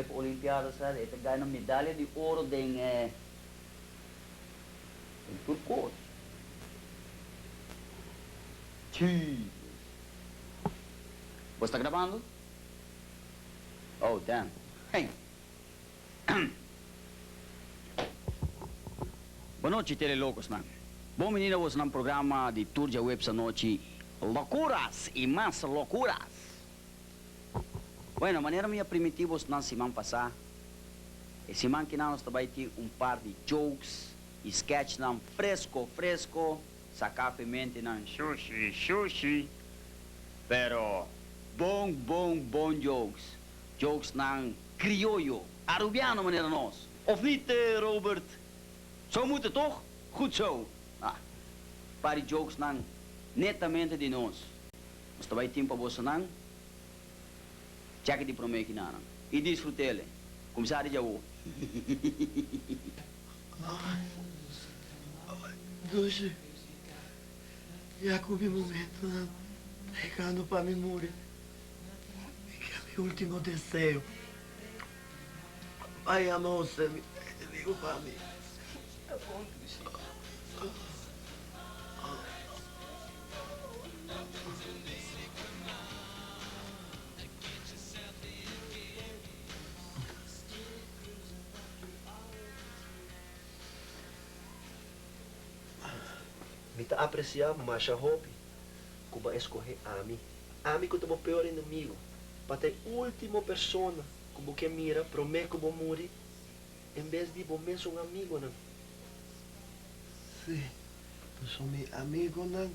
vai para a Olimpiada, sabe? Ele ganha medalha de ouro em turco. Sim. Você está gravando? Oh, damn. Hey. Boa noite, Telelocos, man. Bom menino, você num programa de Turja Web essa noite. Loucuras e mais loucuras. Bueno, maneira minha primitiva, na semana passada. E semana que nós também tem par de jokes, sketch não fresco, sacar pimenta não sushi. Pero bom jokes. Jokes não criollo, arubiano maneira nós. Of niet, Robert? Zo moet het toch? Goed zo. Paar de jokes não netamente de nós. Mas também tem para você não. Check de promete que não. E desfrutele. Comissário já o. Doce, já comi momento, não. Pegando para me morrer. Que é meu último desejo. Vai a moça, me digo para mim. Tá bom, Duce. Mita apreciar mais a hobby. Como escolher Ami. Ami que é o meu pior inimigo. Para ter última pessoa como que mira, promete que vou morrer. Em vez de bom mesmo um amigo, não? Sim. Eu sou meu amigo, não.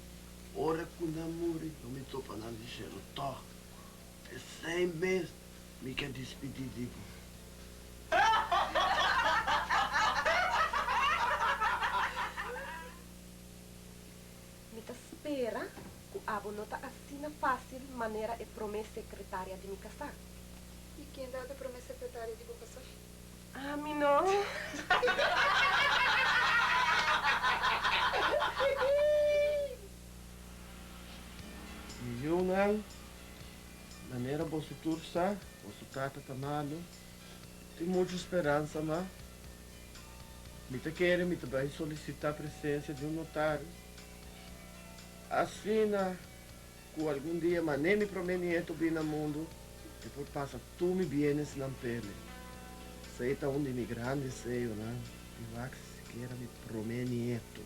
Ora que não morre, eu me estou para não dizer o toque. E 100 meses me quer despedir de você. Mita spera que abo nota assina fácil maneira é promessa secretária de me casar. E quem dá a promessa secretária de vou casar? Ah, mi não. E eu não. Maneira você turça, você trata tamado. Tem muita esperança, mas. Me te quer, me te vai solicitar a presença de um notário. Assim, que algum dia, mas nem me promete vir no mundo, depois passa tu me vienes na pele. Sei tá onde me grande sei, né? E vai que se queira me promete.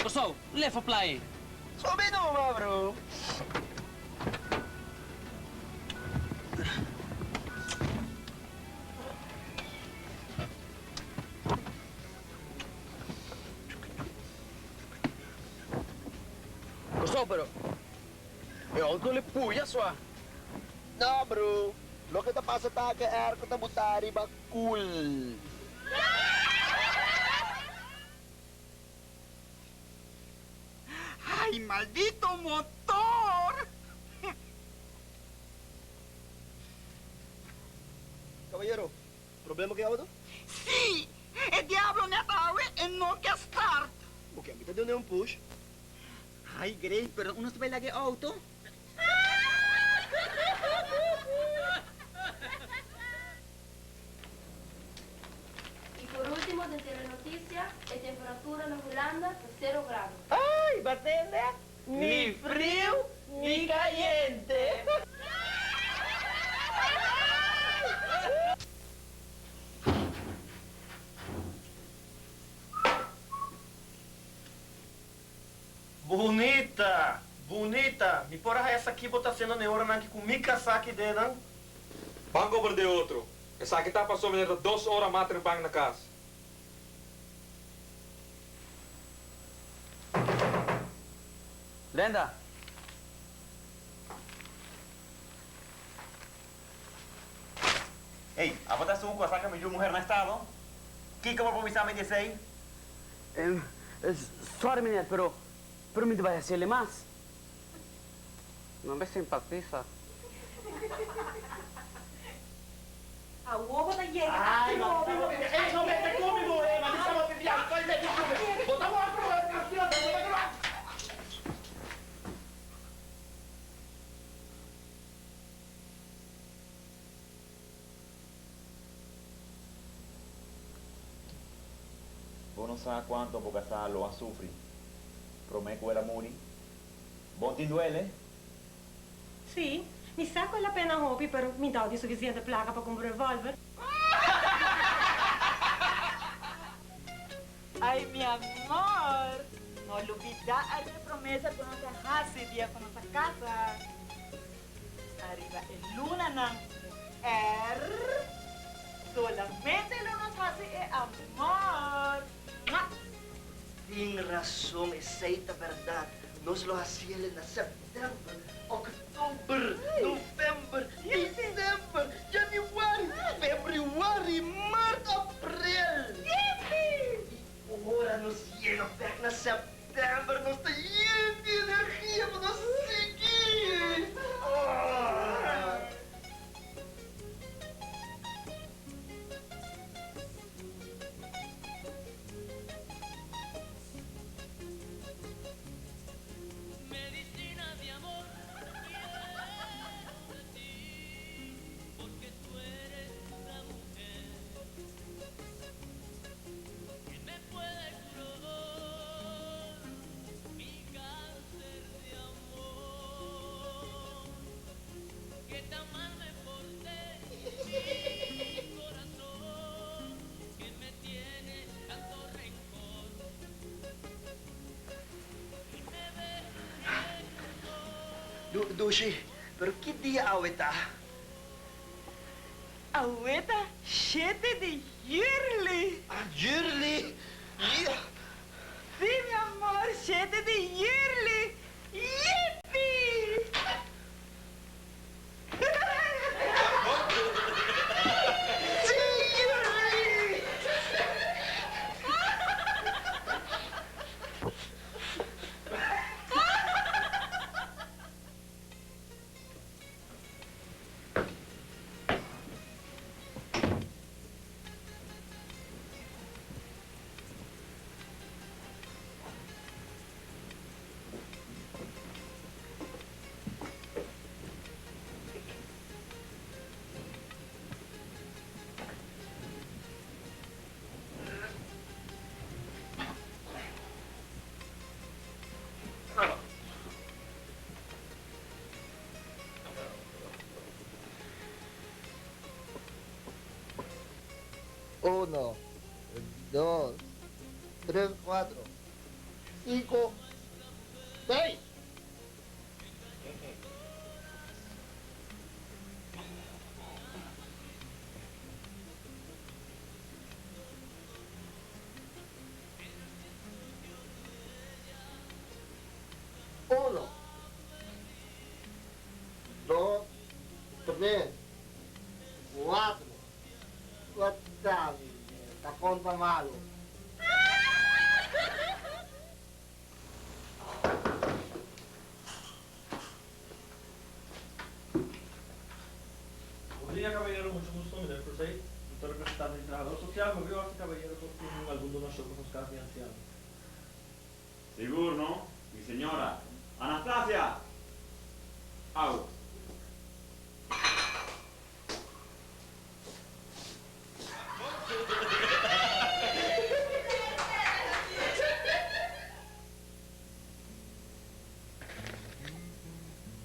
Pessoal, leva play. Sobe numa, bro! Pessoal, pero eu não lhe puya só. Não, bro! Lo que te pasa tá que é que te botar iba cool. ¡Ay, maldito motor! Caballero, problema que auto? ¡Sí! ¡El diablo neta e no quer start! Porque a mim tá dando um push. ¡Ay, Grace, pero uno se ve la que auto! Y por último, de Telenotícias, a temperatura na Holanda de 0 grados. Ai, bartender, ni frio, ni caliente. Bonita! Bonita! Me porra essa aqui botar cena neura aqui com Mikasaki de não? Pago de outro. Essa kita passou meneer 2 horas matribang na casa. Glenda. Ei, a botar suco, saca mi mujer no estado. ¿Qué como por mi examen 16? Sorry, menino, pero me vai hacerle más. No me simpatiza. A uovo da ieri. Ai, no, non mette comico, ma ti stiamo pigliando, poi metti comico. Votiamo a provocazione, Vos non sa quanto può castare lo azufri. Promé quella muri. Bon ti duele? Sì, mi sa quella pena hobby, però mi dà di sufficiente placa per un revolver. Ay, mi amor. No olvides a mi promesa que no te hace día con nuestra casa. Arriba el luna nan. Solamente lo nos hace es amor. ¡Mua! Tem razão, essa verdade. Nós lo hacíamos em setembro, outubro, novembro, dezembro, januário, fevereiro, março, abril. E agora nós chegamos perto de setembro, nós estamos cheios de energia para nós seguir. Dushi, pero que dia aweta? Abueta, 7 de Yurli. Yurli? Sí, mi amor, 7 de Yurli. ¡Yipi! Sí, Yurli! Uno, dos, tres, cuatro, cinco, seis. Uno, dos, tres, cuatro. Guardate, sta conta malo. Buen día, caballero, mucho gusto, mi nombre es José. Soy representante del trabajador social, me veo a este caballero con algún de nosotros nos queda financiado. Seguro, no? Mi señora. Anastasia! Au.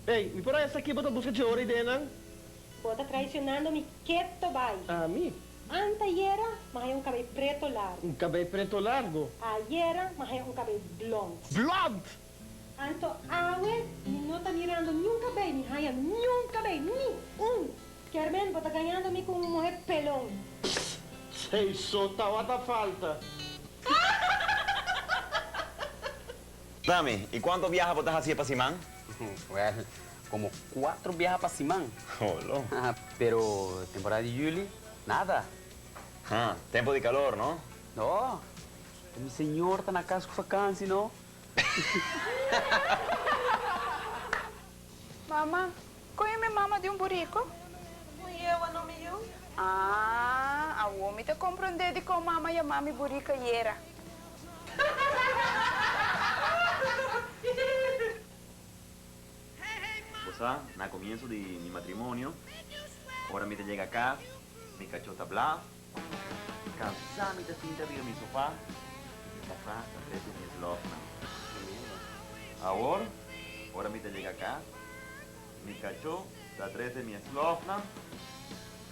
Ei, mi porra essa aqui bota busca de ouro e dena? Bota traicionando-me, quieto vai. A mim? Anteayer, mas é um cabelo preto largo. Um cabelo preto largo. Ayer, mas é um cabelo blond. Blond! Anto, awe, não tá mirando nenhum cabelo, nem nenhum cabelo, nenhum. Carmen, bota ganhando-me com uma mulher pelão. Sei, sota, what a falta. Dami, ¿y cuántos viajes botas así para Simán? Well, como 4 viajes para Simán. Jolo. Pero temporada de julio, nada. Ah, tempo de calor, ¿no? No, mi senhor está na casa com vacância, não? Mama, conhece mama de um burico? Eu não me eu. Ah, a homem te compreende de como mama e a mami burica era. Cosa, na comienzo de mi matrimonio, ahora me te llega acá, mi cachota bla, casa mi te tinta de mi sofá, mi casa, tres de mi slofna. Ahora me te llega acá, mi cacho, está tres de mi slofna,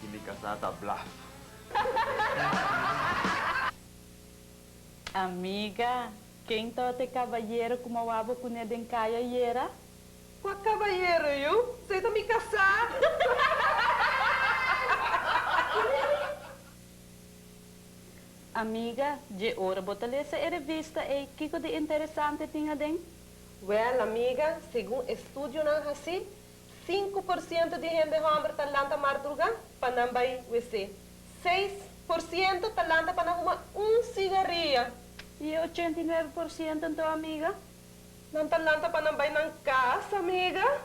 y mi casa está bla. Amiga, quem tote cavalheiro como o abo com ele em caia era? Com a cavalheiro, eu? Você tá me casar? Amiga, de hora botalesa a revista e kiko de interessante tinha den? Well, amiga, segundo estudo não assim, 5% de gente homem talanta madruga para não vai WC. 6% talanta para não fumar cigarrilho. E 89% então, amiga? Não talanta para não vai na casa, amiga.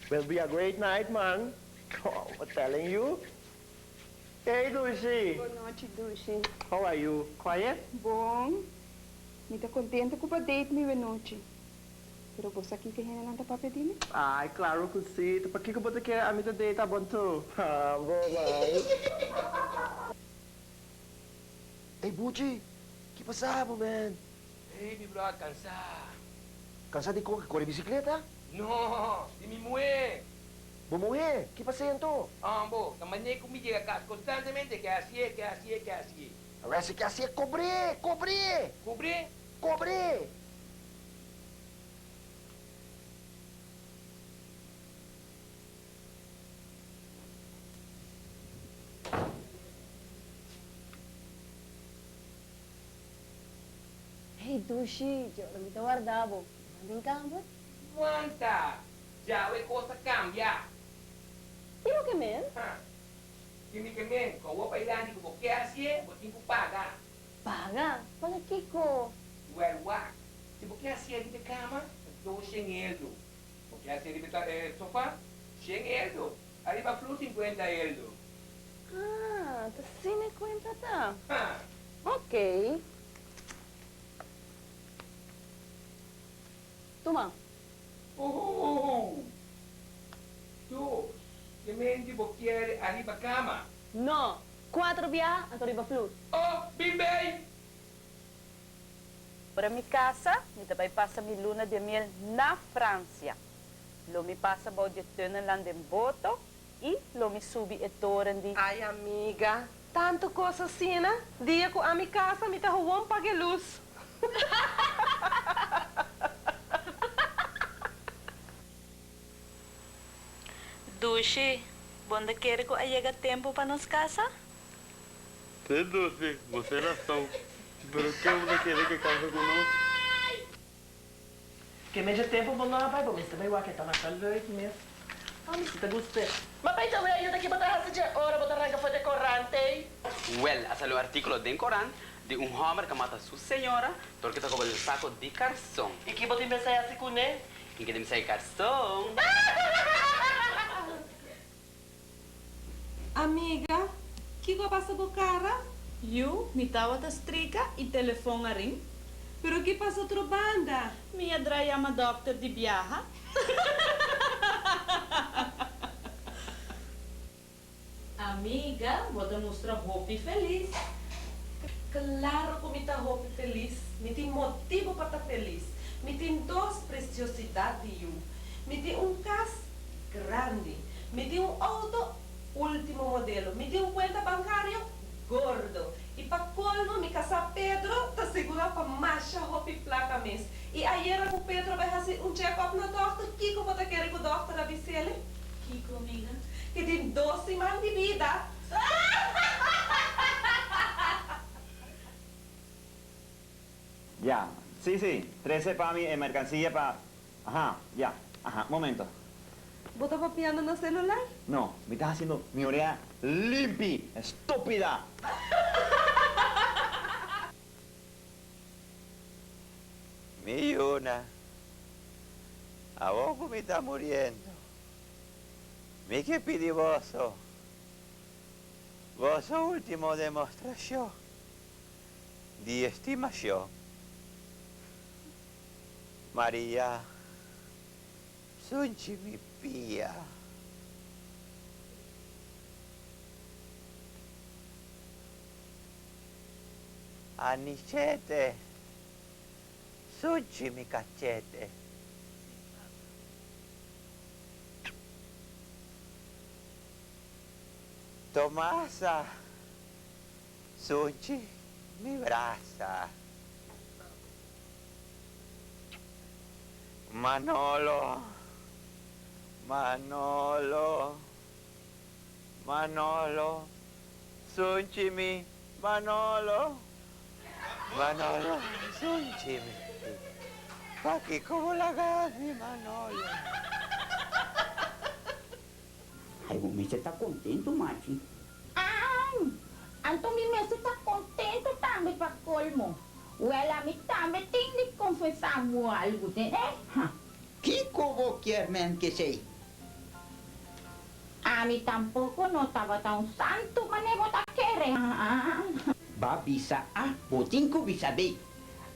Will be a great night, man. Oh, I'm telling you. Hey, Dushi. Boa noite, Dushi. How are you? Quiet? Bom. Me tá contente com o date me noite. Pero você aqui que não tá para pedir? Ai, claro que sim. Para que eu vou ter que a minha date bom tu? Ah, bom, vai. Hey, Buchi, que passava, man? Hey, mi bro, cansado. Cansado de correr bicicleta? No, di mi mujer. Vou morrer? Que passei então? Ambo, tamanho como me llega a casa constantemente, que así es, que así es, que así es. Agora se quer assim, cobrir! ¿Cubre? Cobrir! Hey, Dushi, yo no me te guardaba. ¿Manden campo? Aguanta. Ya ve cosa cambia. ¿Y lo que me? Kimi que men, kau apa ilan di kubo kaya siya, butin ko paga. Paga? Paga Kiko? Well, wak. Si bo kaya siya di cama, do 100 euros. Bo kaya siya di sofá, 100 euros. Arriba flu 50 euros. Ah, tá sim me cuenta, tá? Ha. Ok. Toma. Tu, que men di bo kaya arriba cama. No, 4 viajes a Toriba Flu. Oh, bimbay! Para mi casa, me também passa mi luna de miel na França. Lo me passa bao de Tunnelland em Boto e lo me subi e toren di... Ai, amiga, tanto coisa assim, né? Dia com a minha casa, me tá roubando pague luz. Dushi, bonde quer que chega tempo para nos casa? Tem Dushi, você nação. Pero que eu não querer que casa conosco? Que meja tempo bom não vai, mas também o que tá na calor mesmo. Ah, mas te gusta. Mas pai também aí daqui botar essa de hora botar ranca foi de corrente. Well, hasta o artículo do Corán de homem que mata sua senhora porque está com o saco de cartão. E que botar mensagem assim com né? E que tem que cartão. Amiga, que passa com cara? Eu, me tava da strica e telefone a ring. Pero que passa outra banda? Minha draya uma doctor de viaja. Amiga, vou mostrar roupa feliz. Claro que me tá roupa feliz. Me tem motivo para estar feliz. Me tem 2 preciosidades de eu. Me tem casa grande. Me tem auto último modelo. Me tem conta bancária gordo. E para colmo, me casa Pedro tá segura para marcha roupa e placa mesmo. E aí era com Pedro vai fazer check-up na doctor. Kiko bota querer com o doctor a Bicele? Kiko, amiga. Que tem 12 semanas de vida. Ya, sí, 13 para mí, mercancía para... Ajá, ya, ajá, momento. ¿Vos estás papiando en el celular? No, me estás haciendo mi oreja limpi, estúpida. Mi Yuna, a vos me está muriendo. Mi que pidi vosso. Vosso último demostración de estimación. María, sunci mi pia. Anicete, sunci mi cacete. Tomasa, sunci mi brasa. Manolo, suncimi, Manolo, suncimi. Pa' que como la mi Manolo. Ai, o Messi tá contente, Mati. Anto mi mese está contento também para colmo. Ela me também tem de confessar algo, né? Que como quer men que sei? A mim tampouco não estava tão santo, mas nem vou querer. Ba bisa botin ko bisa be.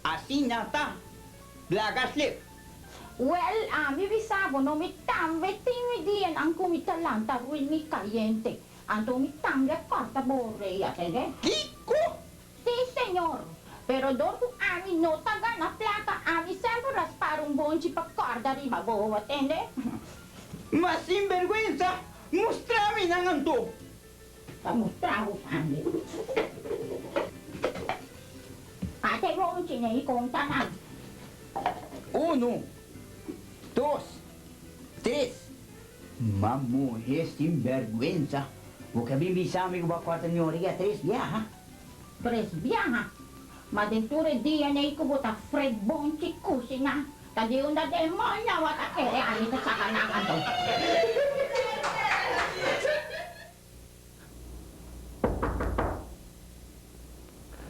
Assim na tá. Blagasle. Well, a mim bisabo não me também tem me dian ang kumitalanta ruin mi caliente. Anto mi também corta borreia, entendeu? Kiko? Sim, senhor. Pero dopo anni no taga na placa, anni sempre raspare un bonci per corda riba boa, attende? Ma sinvergüenza, mostrami nanganto. Pa mostravo, fammi. Ate bonci ne conta na. 1, 2, 3. Ma morrer sinvergüenza. O que bem bisami ko ba quarta minhoria 3 biaha? 3 biaha? Ma dentro dia ne ko bota fred bonci kusina. Tadi unda demonya wata kere ani sa kanangan to.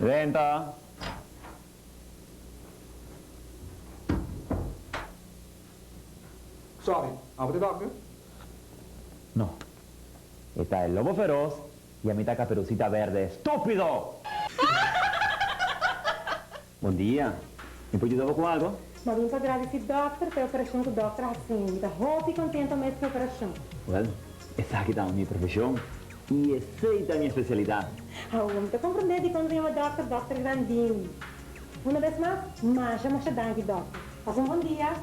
Renta. Sorry, avete dog? No. Está el lobo feroz y a mí está Caperucita Verde. ¡Estúpido! Bom dia. Me pode ajudar com algo? Ma vim para agradecer doctor pela operação que o doctor assim. Da roupa e contenta mesmo com a operação. Well, essa aqui está a minha profissão e essa é a minha especialidade. Ah, o te compreende quando vem o doctor grandinho. Uma vez mais, mas danke, doctor. Faça um bom dia.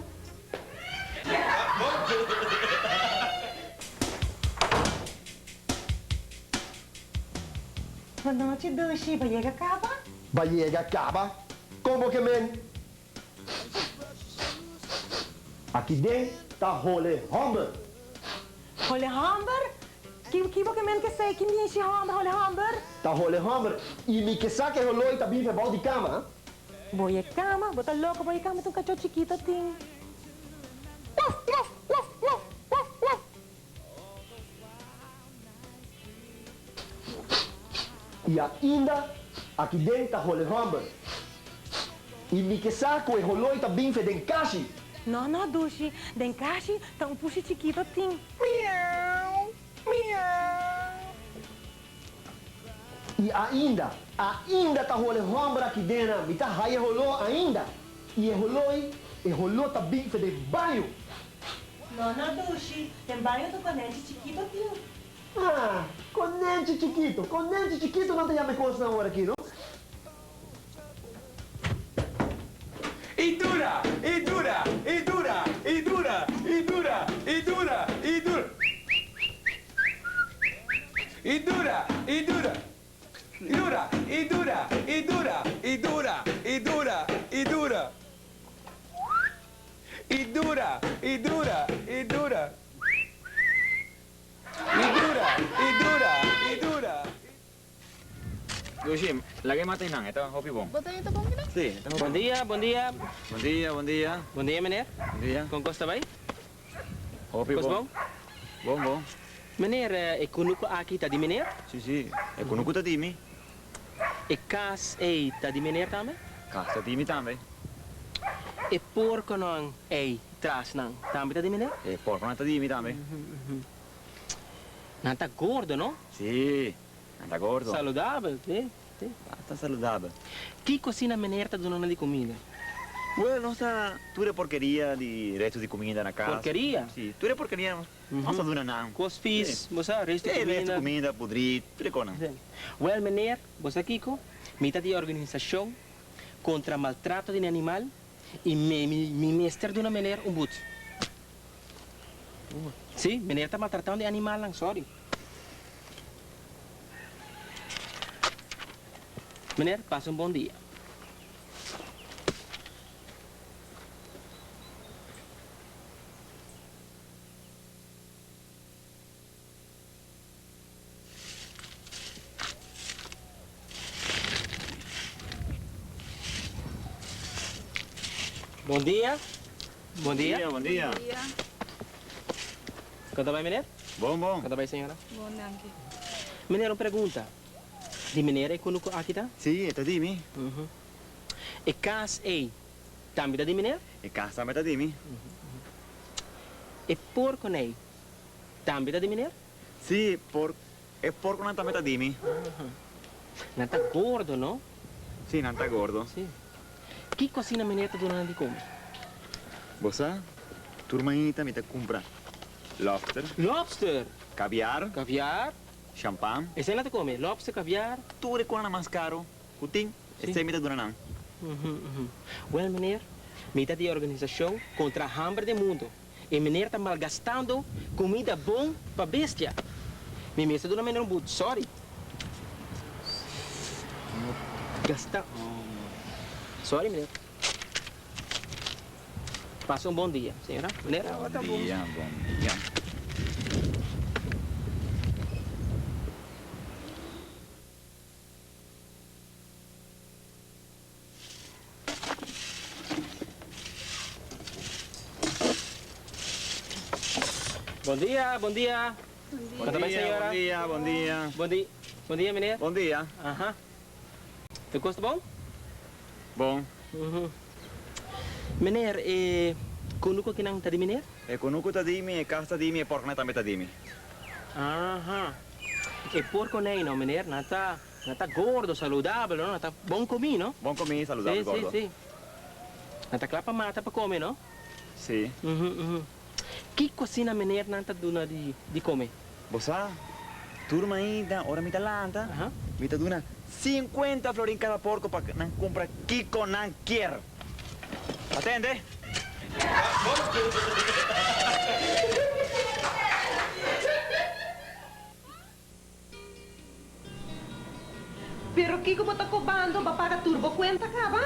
Boa noite, Dushi. Vai chegar acaba? Vai chegar acaba? Como que men? Aqui dentro tá Holy Humber. Holy Humber? Que men que sei que me enche Holy Humber? Tá Holy Humber. E me que saque roloi tá bem de cama. Boa cama? Bota louco, boa cama, tem um cachorro chiquito, tem. E ainda, aqui dentro tá Holy Humber. E me que saco e roloi tá bem de encaixe. Não, Dushi. De encaixe, tá um puxo chiquito, tem. Miau, miau. E ainda tá Holy Humber aqui dentro. Me tá raia rolou ainda. E rolou tá bem de banho. Não, Dushi. Tem banho do conente chiquito, tem. Ah, conente chiquito não tem a me coisa na hora aqui, não? E dura, e dura, e dura, e dura, e dura, e dura, e dura. E dura, e dura. E dura, e dura, e dura, e dura, e dura, e dura. dura, y dura, y dura. Y dura, y dura, y dura. Yoshi, lagi mata inang, ito ang hopi bong. Botanya ito bang gina? Si, ito Bom dia, bom dia. Bom dia, bom dia. Bom dia, meneer. Bom dia. Com costa bem? Hopi Kost bong. bom? Bom, bom. Meneer, ik kon ook aki ta di meneer? Si, e kunuku ta dimi. Ik kaas ei ta di meneer tame? Kaas ta dimi tambe. E porco non ei tras nang tambe ta di meneer? E porco na ta dimi tambe. Nanta gordo, no? Si, anda gordo. Saudável, sì. Está saludable. Chi cocina meneer ta donando di comida? Bueno, sta pure porqueria di resto di comida na casa. Porqueria? Sì, pure porqueria. Non sta duna não. Cos vis, moça, resto Sì, de resto comida. comida, podrit, tutte cose. Well, meneer, moça Kiko, mita di organização contra maltrato de animal e mi meester doen meneer um boet. Sim, meneer tá maltratando de animal lang, sorry. Meneer, passa bom dia. Bom dia. Bom dia. Bom dia. Kanta bem, meneer? Bom, bom. Kanta bem, senhora? Bom, danke. Meneer, uma pergunta. Di meneer é kunuko akita? Sì, e ta dimi. E kaas ei, tambi da di meneer? E casa me ta dimi. E porco nei, tambi da di meneer? Sì, e porco na ta me ta dimi. Nanta gordo, no? Sì, nanta gordo. Sì. Chi cocina meneer ta donando di come? Bosa, turmanita mi ta compra lobster, Lobster! caviar, Caviar? champagne, E sei nata come? Lobster, caviar? tutte con la mascaro, kuting, Sì. e se mi ta dunanan. Well, meneer, mita di organização contra a hambre do mundo. E meneer tá malgastando comida bom pra bestia. Mi mesa dona meneer um boot, sorry. Gasta... Sorry, meneer. Passa um bom dia, senhora. Meneer, tá bom. Bom dia. Bom dia, bom dia. Bom Kanta bem, dia, senhora? bom dia, bom dia. Bom dia. Bom dia, meneer. Bom dia. Aham. Tu gosta bom? Bom. Meneer, kunuko kinang tadi meneer? E kunuku ta dimi, e casa dimi, e porco na ta me ta dimi. Aham. E porco nei, no, meneer? Nata gordo, saudável, no? Nata bom comi, no? Bom comi, saludable, gordo. Sì. Nata clapa mata pa come, no? Sì. Chi cocina meneer nanta duna di come? Bosa, turma ainda, ora mi ta lanta. Mi ta duna 50 florin cada porco pa nan compra Kiko nan kier. Attende? Pero Kiko bota cobando, ba paga turbo cuenta ka ba?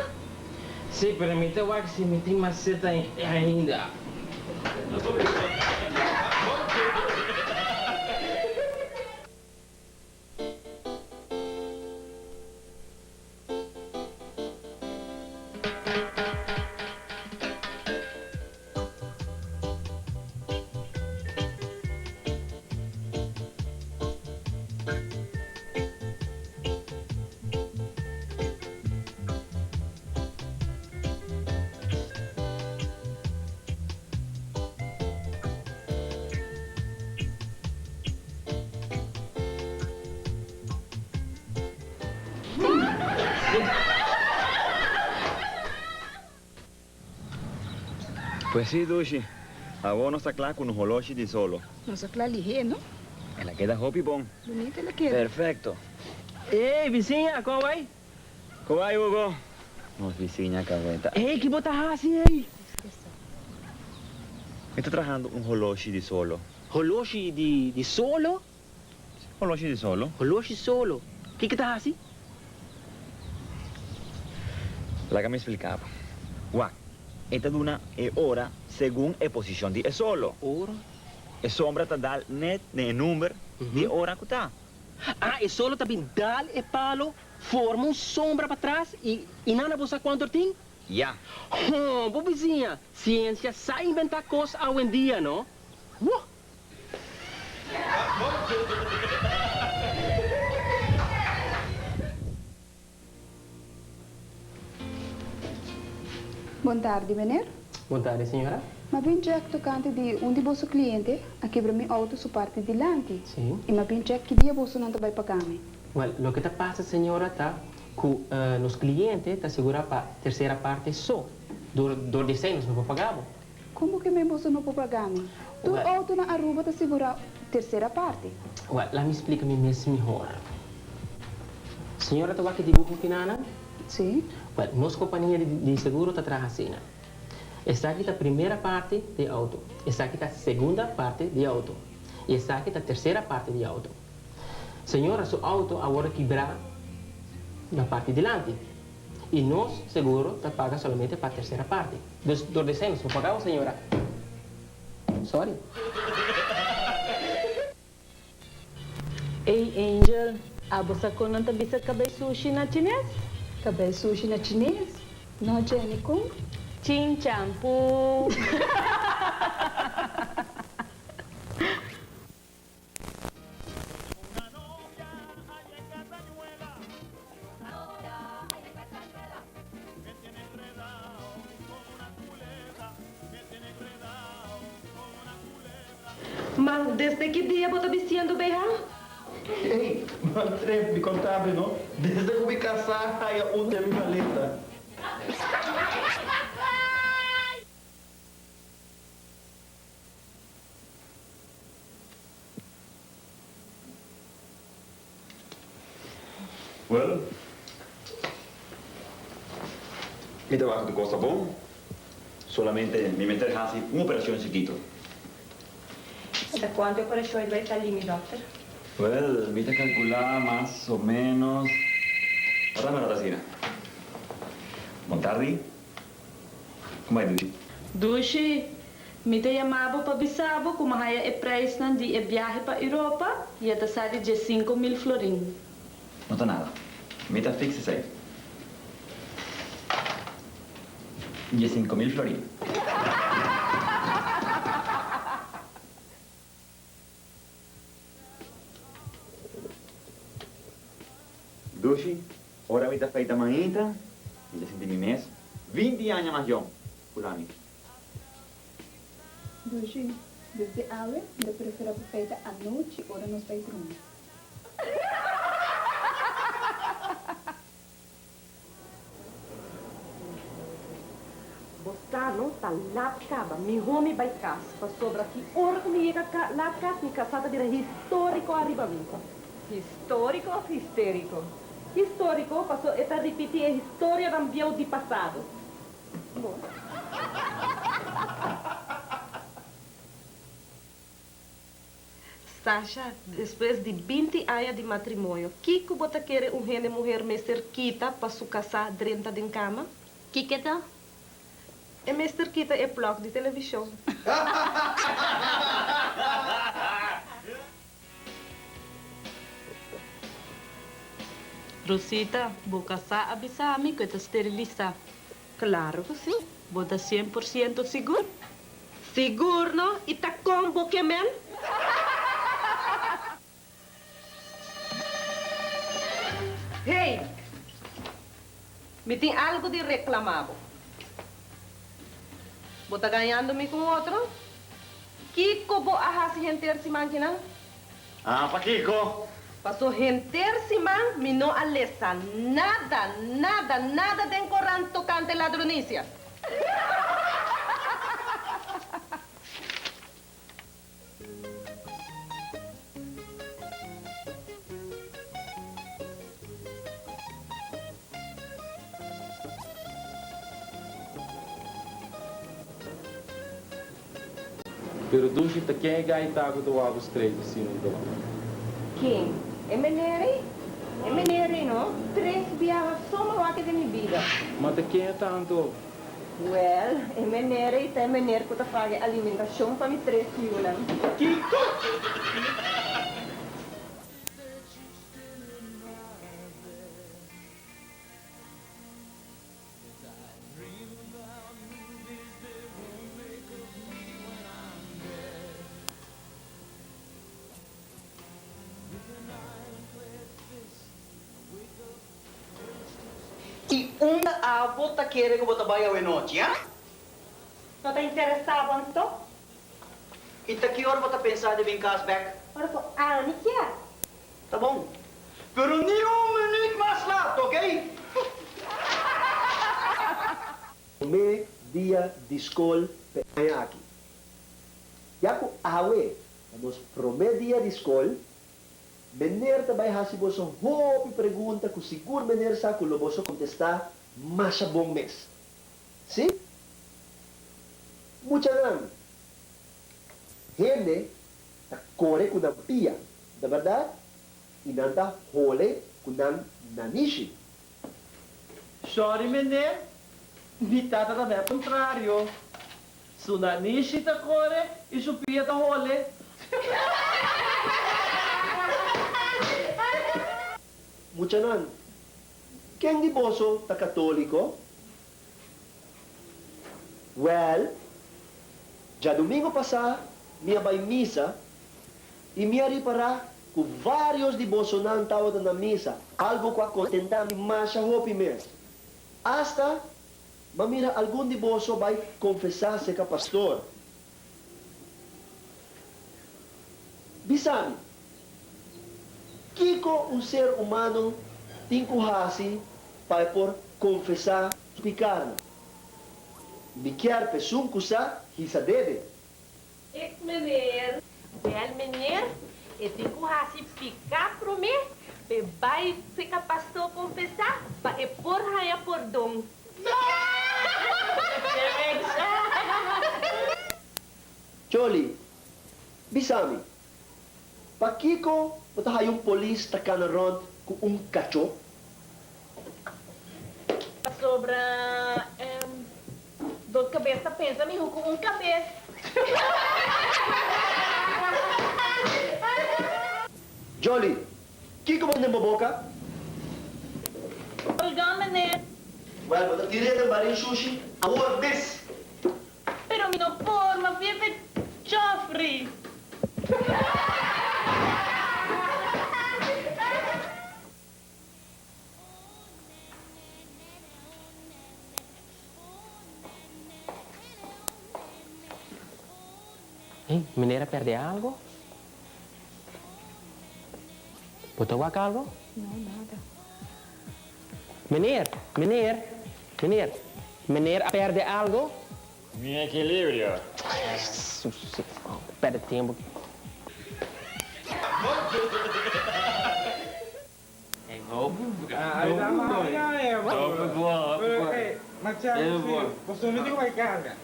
Sì, per mi te wax si mi ti maceta ainda. Pues sí, Dushi. A vos no está claro con un holoshi de solo. Nossa, clalihe, no? En la queda hopi bon. Bonita ela queda. Perfecto. Ei, vizinha, como vai? ¿Cómo va, Hugo? Nos vizinha cabeta. Ei, que bota assim aí? Está trabajando un holoshi de solo. Holoshi de solo? Holoshi de solo. Holoshi solo. Que tá assim? La que me explicaba. Guau. esta duna é hora según a posição de solo. Hora? A sombra tá dal net ne número de hora que tá. Ah, e solo também dal e palo, forma sombra para trás e nada você quanto tem? Ja. Oh, bobezinha, ciência sai inventar coisas hoje em dia, não? Boa tarde, meneer. Boa tarde, senhora. Ma ben check tocante di un di vostro cliente a che mi auto su parte di lanti. Sim. E ma ben check che dia vostro non vai pagare. Well, lo que está pasa, senhora, tá que nos clientes tá segura para terceira parte só. Dor de cenas não vou pagar. Como que me vostro não pode pagar? Tu Well. auto na Aruba tá segura terceira parte. Well, lá me explica me mesmo melhor. Senhora, tu vai que dibujo finana? Sim. Well, nossa companhia de seguro está trabalhando. Esta aqui é a primeira parte de auto. Esta aqui é a segunda parte de auto. E esta aqui é a terceira parte de auto. Senhora, seu auto agora quebrar na parte de delante. E nós, seguro, te paga somente para a terceira parte. Dos dezenas, vou pagar, senhora? Sorry. Ei, Angel, você conta bisa kabay sushi na chinês? Kabay sushi na chinês? Não, Jenny, como? Chin champu. Mas desde que dia você está vestindo bem? Ei, man tref de contábil, não? Desde que eu me casar, aí é um de minha maleta. Well, mi trabajo de costa bom. Solamente me meter así una operación chiquito. ¿De cuánto operación vai estar ali, doctor? Well, me te calcular más o menos. Ahora me lo tasina. Boa tarde. Como é, Dushi? Dushi, me te chamava para avisar como é o preço de viagem para a Europa e está saindo de 5.000 florins. Não tá nada. Me tá fixe isso aí. De 5.000 florins. Dushi, ora me tá feita manhã, já senti mi mês, 20 anos mais jovem, fulani. Dushi, desde ave, de prefiro feita à noite, ora nos vai dormir. Bostano tá lá caba, mi home vai casa, para sobra aqui, hora que me chega lá casa, minha casada vira histórico arriba mim. Histórico ou histérico? Histórico, passou a repetir a história do meu de passado. Bom. Sasha, depois de 20 anos de matrimônio, que você quer uma mulher mais cerquita para sua casa dentro de cama? Que tal? É mais cerquita é bloco de televisão. Rosita, vou casar avisar-me que está esterilizada. Claro que sim. Vou estar 100% seguro. Seguro, não? E tá com boquemen? Hey! Me tem algo de reclamar. Vou estar ganhando-me com outro? Kiko, vou arrasar gente máquina? Ah, Paquico! Passou render-se, man, me não alessa nada de encorrante tocante ladronícia. Pero Dushi, tá quem é gaitago do Abo Estreito, assim, não? Quem? É Meneri? É Meneri, não? 3 viagens só uma vaca de minha vida. Mas tá quem é tanto? Well, é maneira e tem maneira que eu pague alimentação para me 3 filhos. E uma avó tá querendo que eu trabalhe à noite, hein? Não está interessado em isso? E tá que hora você pensar de vir casa back? Ora, não quer. Tá bom. Pero nem minuto mais lá, ok? Primeiro dia de escola para aqui. Já que awe, nos primeiro dia de escola, Meneer também recebeu uma roupa pergunta que seguro meneer sabe que você contestar mais bom mês. Sim? Muita grande. Gente está corre com a pia, da verdade? E não está role com a nanishi. Sorry, meneer. Niet dat het het contrario. Su nanishi ta corre e su pia ta role. Muchanan, quem de boso tá católico? Well, já domingo passado, minha vai missa e minha reparar que vários de boso não estavam na missa, algo que contentar mais a roupa mesmo. Hasta, mamira, algum de boso vai confessar-se com o pastor. Bisani, Kiko, um ser humano, tem que para por confessar o pecado. Me quer pessoa que usa, isso deve. Meneer, meneer, eu tenho que ficar para mim, e vai ficar pastor confessar, para por raia por dom. Jolie, bisami, pa Kiko, mata yung polis takan ron com cacho? Sobre dor de cabeça, pensa me com cabeça. Jolie, Kiko mo na boca? Perdão, meneer. Well, mata tira ng barin sushi, award this. Pero mi no forma, vive Joffrey. Hey, mineira perde algo? Botou algo? Não, nada. Meneer, perde algo? Mi equilibrio. Perde tempo. É roubo? Você não tem mais carga.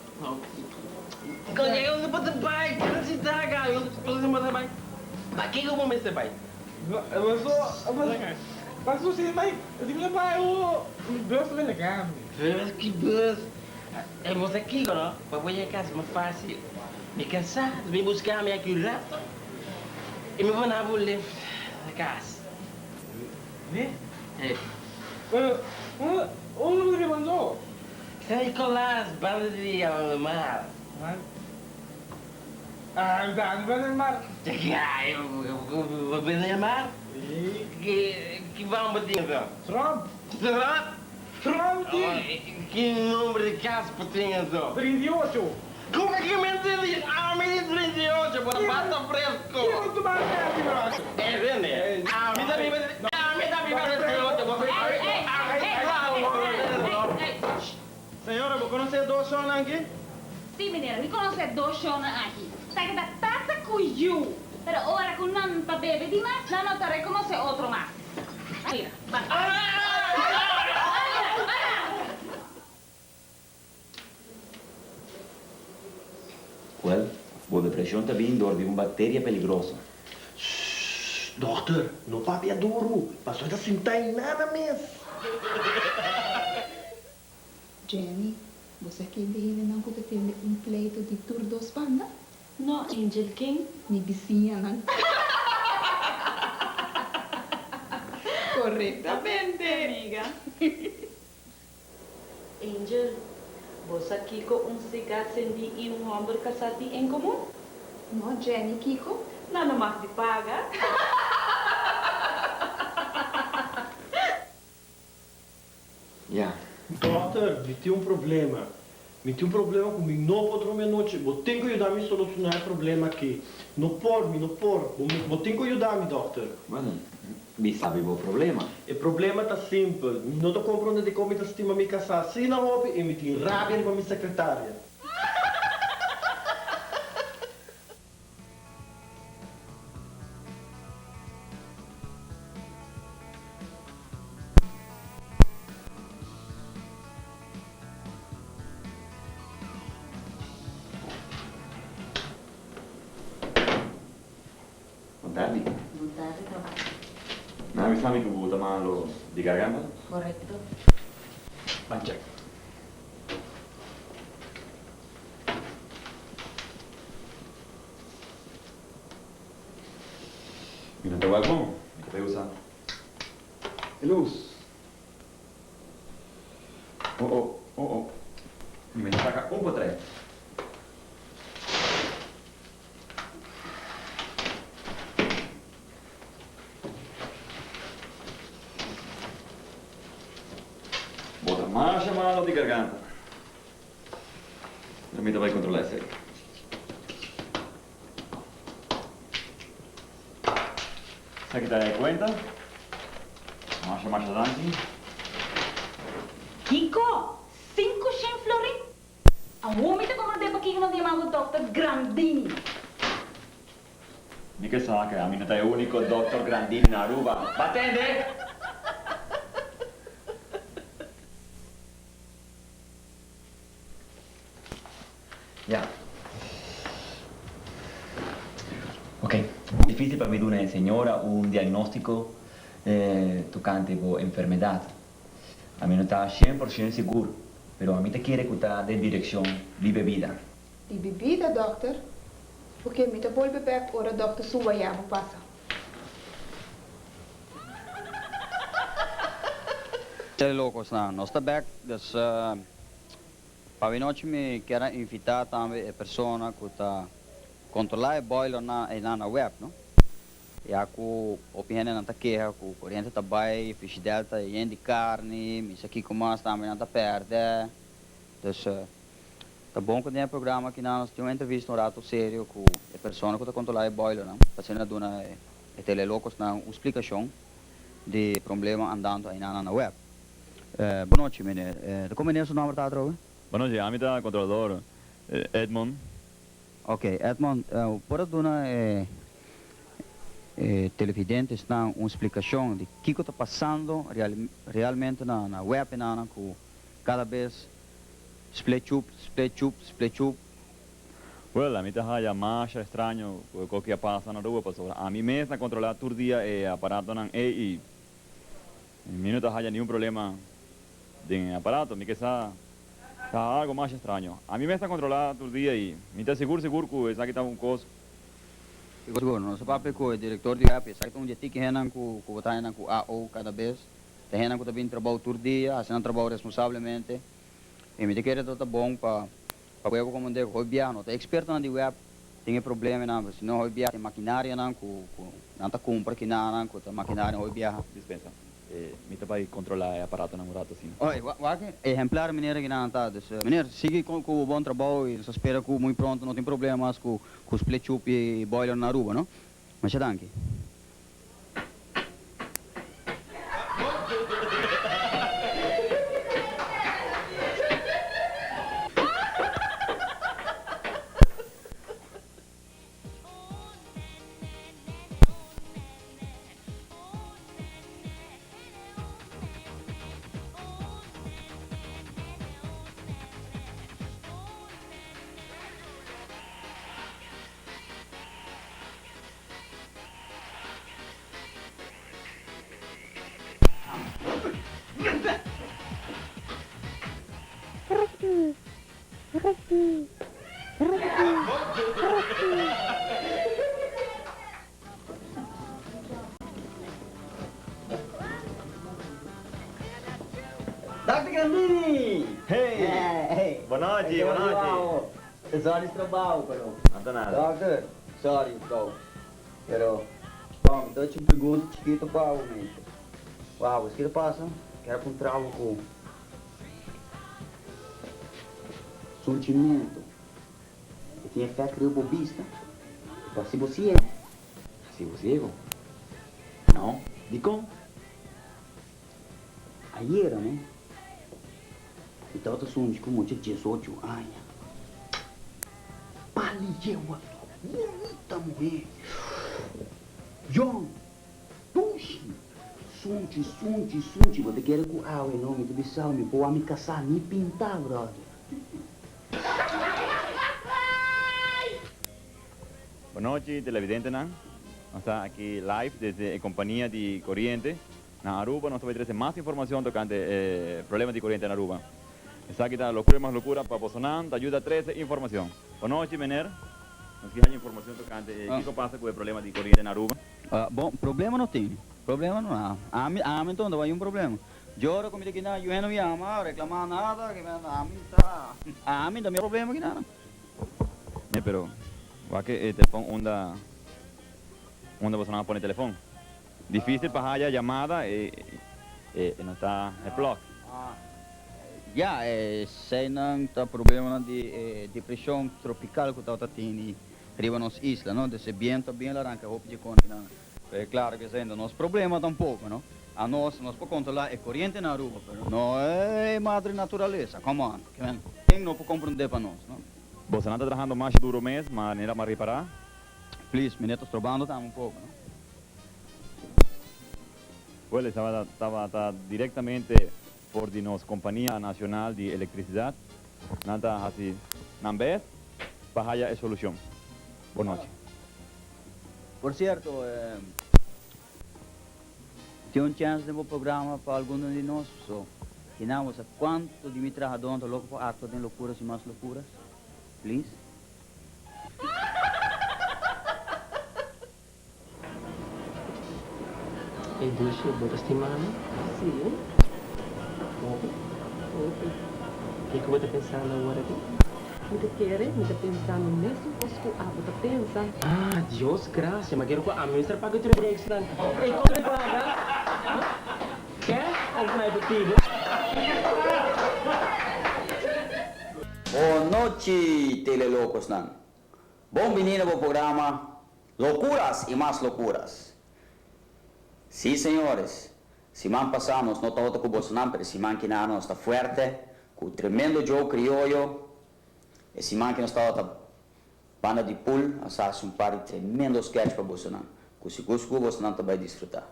Kaya yung napatabay, kaya si Daga, yung napatabay. Bakit ko mo may sabay? Mas você vai, eu digo, pai, o bus vai legal. Que bus? É você aqui, não? Para ir a casa, mais fácil. Me cansado, me buscar, me aqui rato. E me vou na bolha da casa. Né? É. Onde você mandou? Sai colar as bandas de mar. Não vai mar. Vou vender mar? Que vamos bater então? Trump. Que número de casa tem então? 38. Como é que me entende? Ah, me diz 38, para bata fresco. Que muito mais perto, braço. É, vende? Ah, me dá bem, Senhora, você conhece dois shows aqui? Sim, menina, me conhece dois shows aqui. Tá que tá tata cuiu. Pero ahora con un pa bebe di más, no te reconoce otro más. Mira, va. Well, boa depressão está vindo de uma bactéria peligrosa. Doctor, não papi é duro. Pastor está sem nada mesmo. Jenny, Você que ainda não pode ter um pleito de tour dos panda? No, Angel King. Mi vizinha, não? Correctamente, amiga. Angel, você aqui com cigarro sendi e homem casado em comum? Não, Jenny, Kiko? Não mais de paga. Ja. Dokter, mi tem um problema. Mi tem um problema comigo. Não pode dormir à noite. Eu tenho que ajudar-me a solucionar o problema aqui. Não pode. Eu tenho que ajudar-me, dokter. Bueno, mi sabe o problema. O problema está simples. Não estou compreendendo de como estima me casar assim na roupa e me tem rabia com a minha secretária. Boa tarde. Boa tarde, doutor. Me avisame que vou tomar de garganta. Correcto. Pancha. Mira, te voy a comer. ¿Qué te gusta? Luz. Oh. Me saca un por tres. Bota más llamado de garganta. Permita para controlar ese. ¿Se quita de cuenta? Más dancing. Kiko, 5 florin. A homem te comandei para aqui que não chamava o Dr. Grandini. Ni que sa que a mí no está el único doctor Grandini en Aruba. ¿Va a atender? Ya. Ok. Difícil para mí de una señora un diagnóstico tocante por enfermedad. A mí no está 100% seguro, pero a mí te quiere contar de dirección de bebida. Die bebida, dokter? Porque me te vuelve beperkt ora dokter suwa ya passa. Tele locos na nossa back, dus para noite me quero invitar também a pessoa que está controlar o boiler na web, não? E aku opinião na queja, que o corrente tá bem, fish delta e de carne, isso aqui como nós também não tá perde, dus tá bom que tem um programa que nós temos uma entrevista no rato sério com a pessoa que está controlar o boiler, não? Para ser dona a tele locos na explicação de problema andando aí na web. Boa noite, meneer. Como é o seu nome, tá, trouwe? Boa noite, a mim tá controlador Edmond. Ok, Edmond, por dona televidente está uma explicação de o que está passando realmente na web, que cada vez split up. Well, a mí te haya más extraño lo que pasa na rua, pastor. A mí mesmo controlar todo dia aparato nan e mí no te haya nenhum problema de aparato, me que está algo más extraño. A mí me está controlado todo dia e me está seguro que essa aqui tá coisa. Seguro, não se papo com o diretor de web, sabe que um dia que renan com botar renan com AO cada vez, te renan com também trabalho todo dia, assim trabalho responsavelmente. E me querer tá bom para poder comandar o biano, tá experto na de web, tem problema não, se não o biano tem maquinária não com não tá compra que não com a maquinária o biano. Dispensa. Me tá para controlar o aparato namorado assim. Oi, wake exemplar meneer que não tá, meneer siga com o bom trabalho e só espera que muito pronto não tem problemas com split up e boiler na Aruba, não? Mas danke. Dr. Grandini! Hey! Boa noite, boa noite. As horas de trabalho, pero... Não tá nada. Doctor, sorry, bro. Pero, bom, então eu te pergunto, chiquito, para o mente. Uau, o que passa? Quero encontrar algo com... sentimento. Eu tinha fé que eu bobista. Mas se você é... Se você é... Não, de como? Ayer, né? Então eu sou como 18 anos. Paliewa, bonita mulher. John, tuxi. Sunti. Você quer que eu não me tubissal, me pôr a me caçar, me pintar, brother. Boa noite, televidente, né? Nós estamos aqui live desde a Companhia de Corriente na Aruba. Nós vamos trazer mais informação tocante problemas de corriente na Aruba. Está aqui a loucura mais loucura para Bolsonaro, te ajuda a trazer informação. Boa noite, Mener. Nós queremos informação tocante o que passa com o problema de corriente na Aruba. Bom, problema não tem. Problema não há. Então não vai um problema. Eu como que não, eu não me ama, reclamar nada, que a mim também problema que não. Pero, o que o telefone onde Bolsonaro põe o telefone. Difícil para a chamada e não está é bloco. Já, sei não tá problema de depressão tropical que está tendo riba nas islas, não? Desse viento bem laranja, roupa de conta, não. É claro que sendo nosso problema tampouco, não? A nós podemos controlar a corrente na Aruba, mas não é madre natureza, come on. Quem não pode compreender para nós, não? Bolsonaro está trabalhando mais duro mesmo, mas não vai reparar. Please, menino, estou trabalhando também pouco, não? Well, estava diretamente por de nossa Companhia Nacional de Eletricidade. Nada assim, não vez, para a solução. Boa noite. Por certo, tem chance de um programa para algum de nós, que não sei quanto de me trabalhando louco para ato de loucuras e mais loucuras. Please. E Dulce, botas de mano? Sim. O que você está pensando agora aqui? Me está pensando mesmo coisa que você pensa. Ah, Deus graças, mas quero que a ministra pague o trabalho extra. E como ele paga? Quer? Algo mais possível? Boa noite, telelocos, não. Bom menino para o programa Loucuras e Mais Loucuras. Sim, senhores. Semana passada nós não estávamos com o Bolsonaro, mas semana que não está forte, com o tremendo jogo crioulo. E semana que nós estávamos banda de pool, nós fazemos um par de tremendos sketch para o Bolsonaro. Com o seguro que o Bolsonaro vai desfrutar.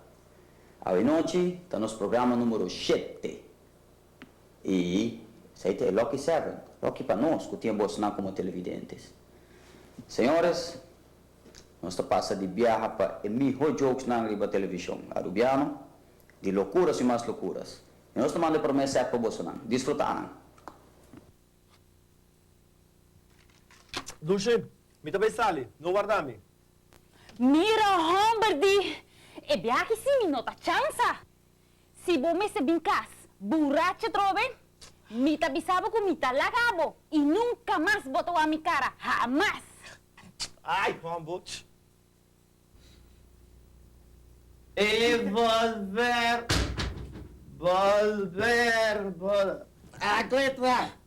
À noite, está nosso programa número 7. E isso aí é Lucky 7. Lucky para nós, que temos Bolsonaro como televidentes. Senhores, nós estamos passando de viagem para o melhor jokes na televisão. Arubiano, de loucuras e mais loucuras. E nós estamos mandando promessa para o Bolsonaro. Desfrutar. Dulce, mi também sali, não guardami. Mira, Humberdi, e viaje si mi nota chanza. Si vos me se vincas, borracho trove, mi te avisaba con mi talagabo y nunca más botó a mi cara, jamás. Ai, Humboldt. E volver.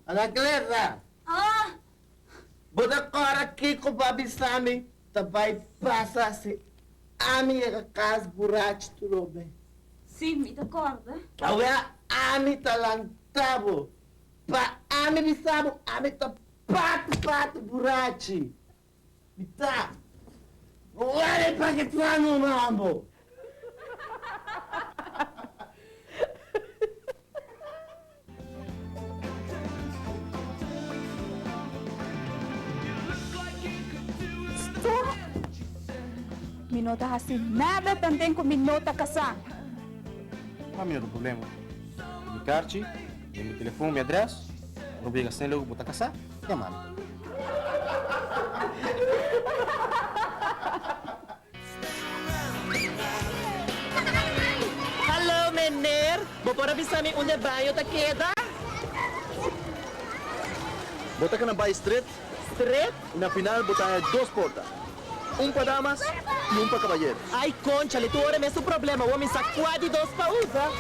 Anacleta! Ah! Budak ora aqui com o babi Sami, também passa se ami a casa buraco tudo bem. Sim, me acorda. Agora ami talantabo, pa ami bisabo, ami ta pato buraco. Tá. Olha para que tá no mambo. Minota assim, nada também com minota casar. Qual é o problema? Meu carte, meu telefone, meu endereço, não briga sem logo botar caçar, e a mano. Hallo meneer, Vou por avisar me onde banho tá queda. Bota ka na by street, Street? e na final bota duas portas. Um para damas e um para caballeros. Ai, concha, tu ora mesmo problema. O homem sacua de dois para usar.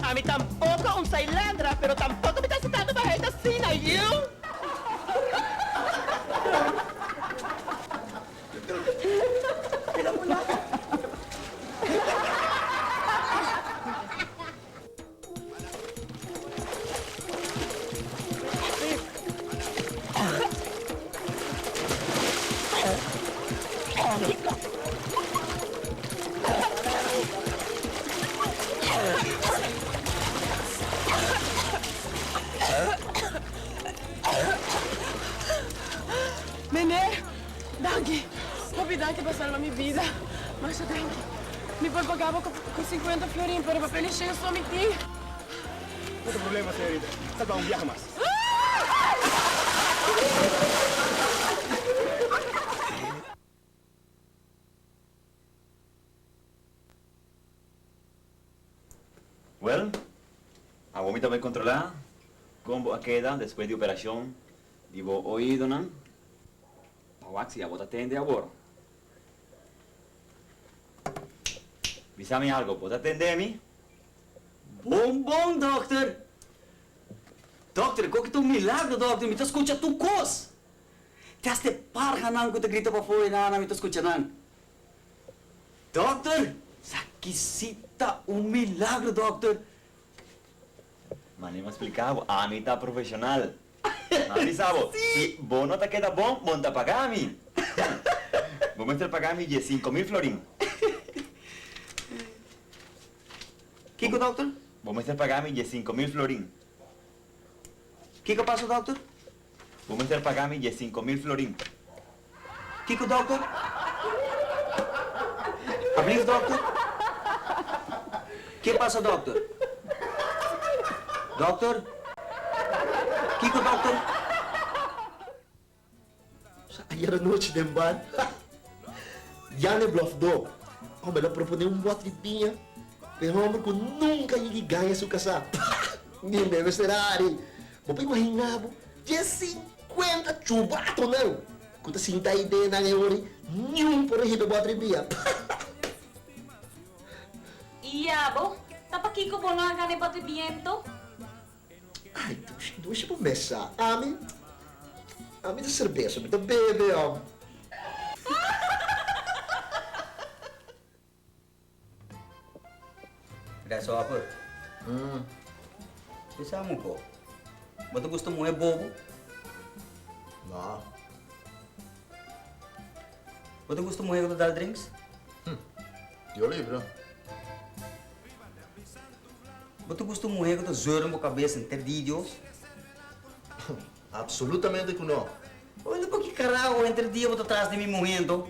A mí tampoco un Sailandra, pero tampoco me está sentando para esta cena, you? Nenê, Danke, novidade que passaram na minha vida. Mas, Danke, me pode pagar com 50 florinhos para papel encher só me tem. Não tem problema, senhorita. Salva um viaje mais. Well, a vomita vai controlar como a queda después de operación. Digo, oído, ¿no? Waxi, a vos atende agora. Avisame algo, vos atendemi? Bom, doctor! Doctor, qual que é o milagre, doctor? Me escuta tu cos! Te has de parra não que te grita para fora, não me escuta não. Doctor! Saquicita um milagre, doctor! Mas nem me explicava, a mim tá profissional. Mas sabo, se vos não te queda bom, monta pagar a mim. Vou me pagar a mim de 5.000 florin. Kiko, doctor? Vou me pagar a mim de 5.000 florin. Kiko, passa, doctor? Vou me pagar a mim de 5.000 florin. Kiko, doctor? Alsjeblieft, doctor? Que passa, doctor? Doctor? Kiko, doctor? Ayer noite de bar. Já ne bluff do. Homem, ela propõe bote de pinha. Pero homem que nunca ninguém ganha seu casar. Nem mesmo será ali. Vou imaginar, de 50 chubato não. Quando sinta a ideia na neori, nenhum por aí do bote de pinha. Iya, bo. Tapa Kiko po na gane batimiento. Ai, deixa eu começar. Ami da cerveja, me dá bebê, ó. Dahil apa? Bisa mo po. Ba't gusto mo bobo? Não. Ba't gusto mo dar drinks? Eu livro. Ba't gusto mo zorar mo cabeça em ter vídeos? Absolutamente que não. Olha para que caralho entre dia eu atrás de mim morrendo.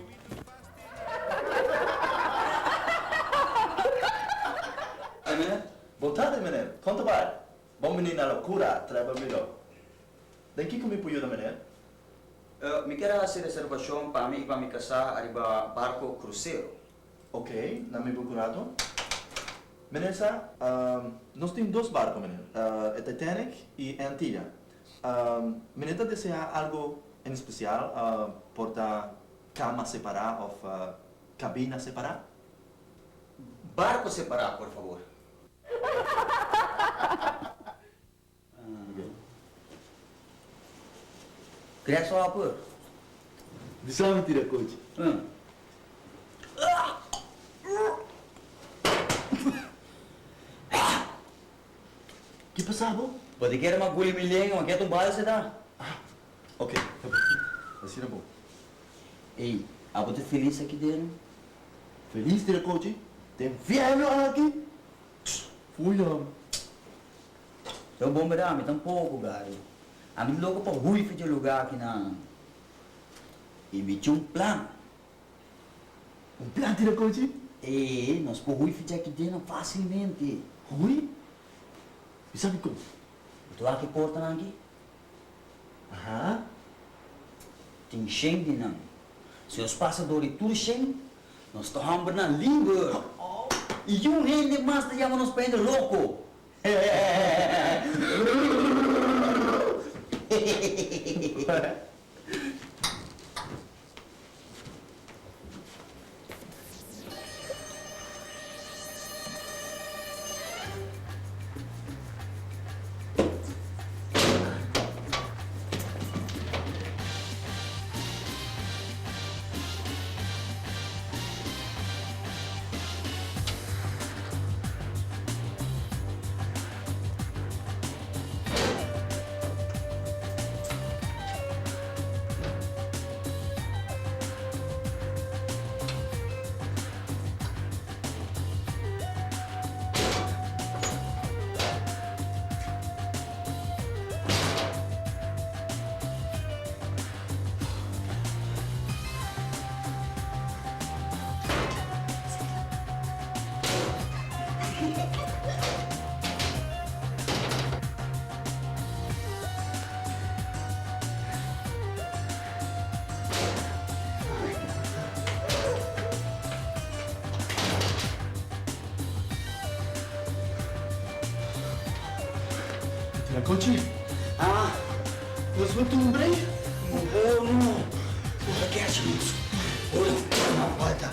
Ai, menino, boa tarde, menino. Conta vai. Bom menino na loucura, trabalha melhor. Daí que me puiu da menino? Me quero fazer reservação para mim e para me casar arriba barco cruzeiro. Ok, na meu procurado. Menessa, nós temos dois barcos, menino. É Titanic e Antilha. Menina deseja algo em especial? Porta cama separada ou cabina separada? Barco separado, por favor. Queria só por? Deixa-me tirar, coach. Que passava? Pode querer uma agulha milhenga, mas quer tumbar você dá. Ok, assim é bom. Ei, a você feliz aqui dentro? Feliz, tira, coach? Tem fiebre aqui? Fui não. Então bom, me dá, me tampouco, cara. A mim logo para ruim de lugar aqui na... E me tinha plano. Plano, tira, coach? Nós podemos ruim aqui dentro facilmente. Ui? E sabe como? Tu aqui porta aqui? Aham. Tem Shen de não. Se os passadores tudo Shen, nós estamos na língua. E um rende mais de nos pende louco. La coche? Ah, Nós vamos um break? não. Porra, que acha isso? Olha, uma volta.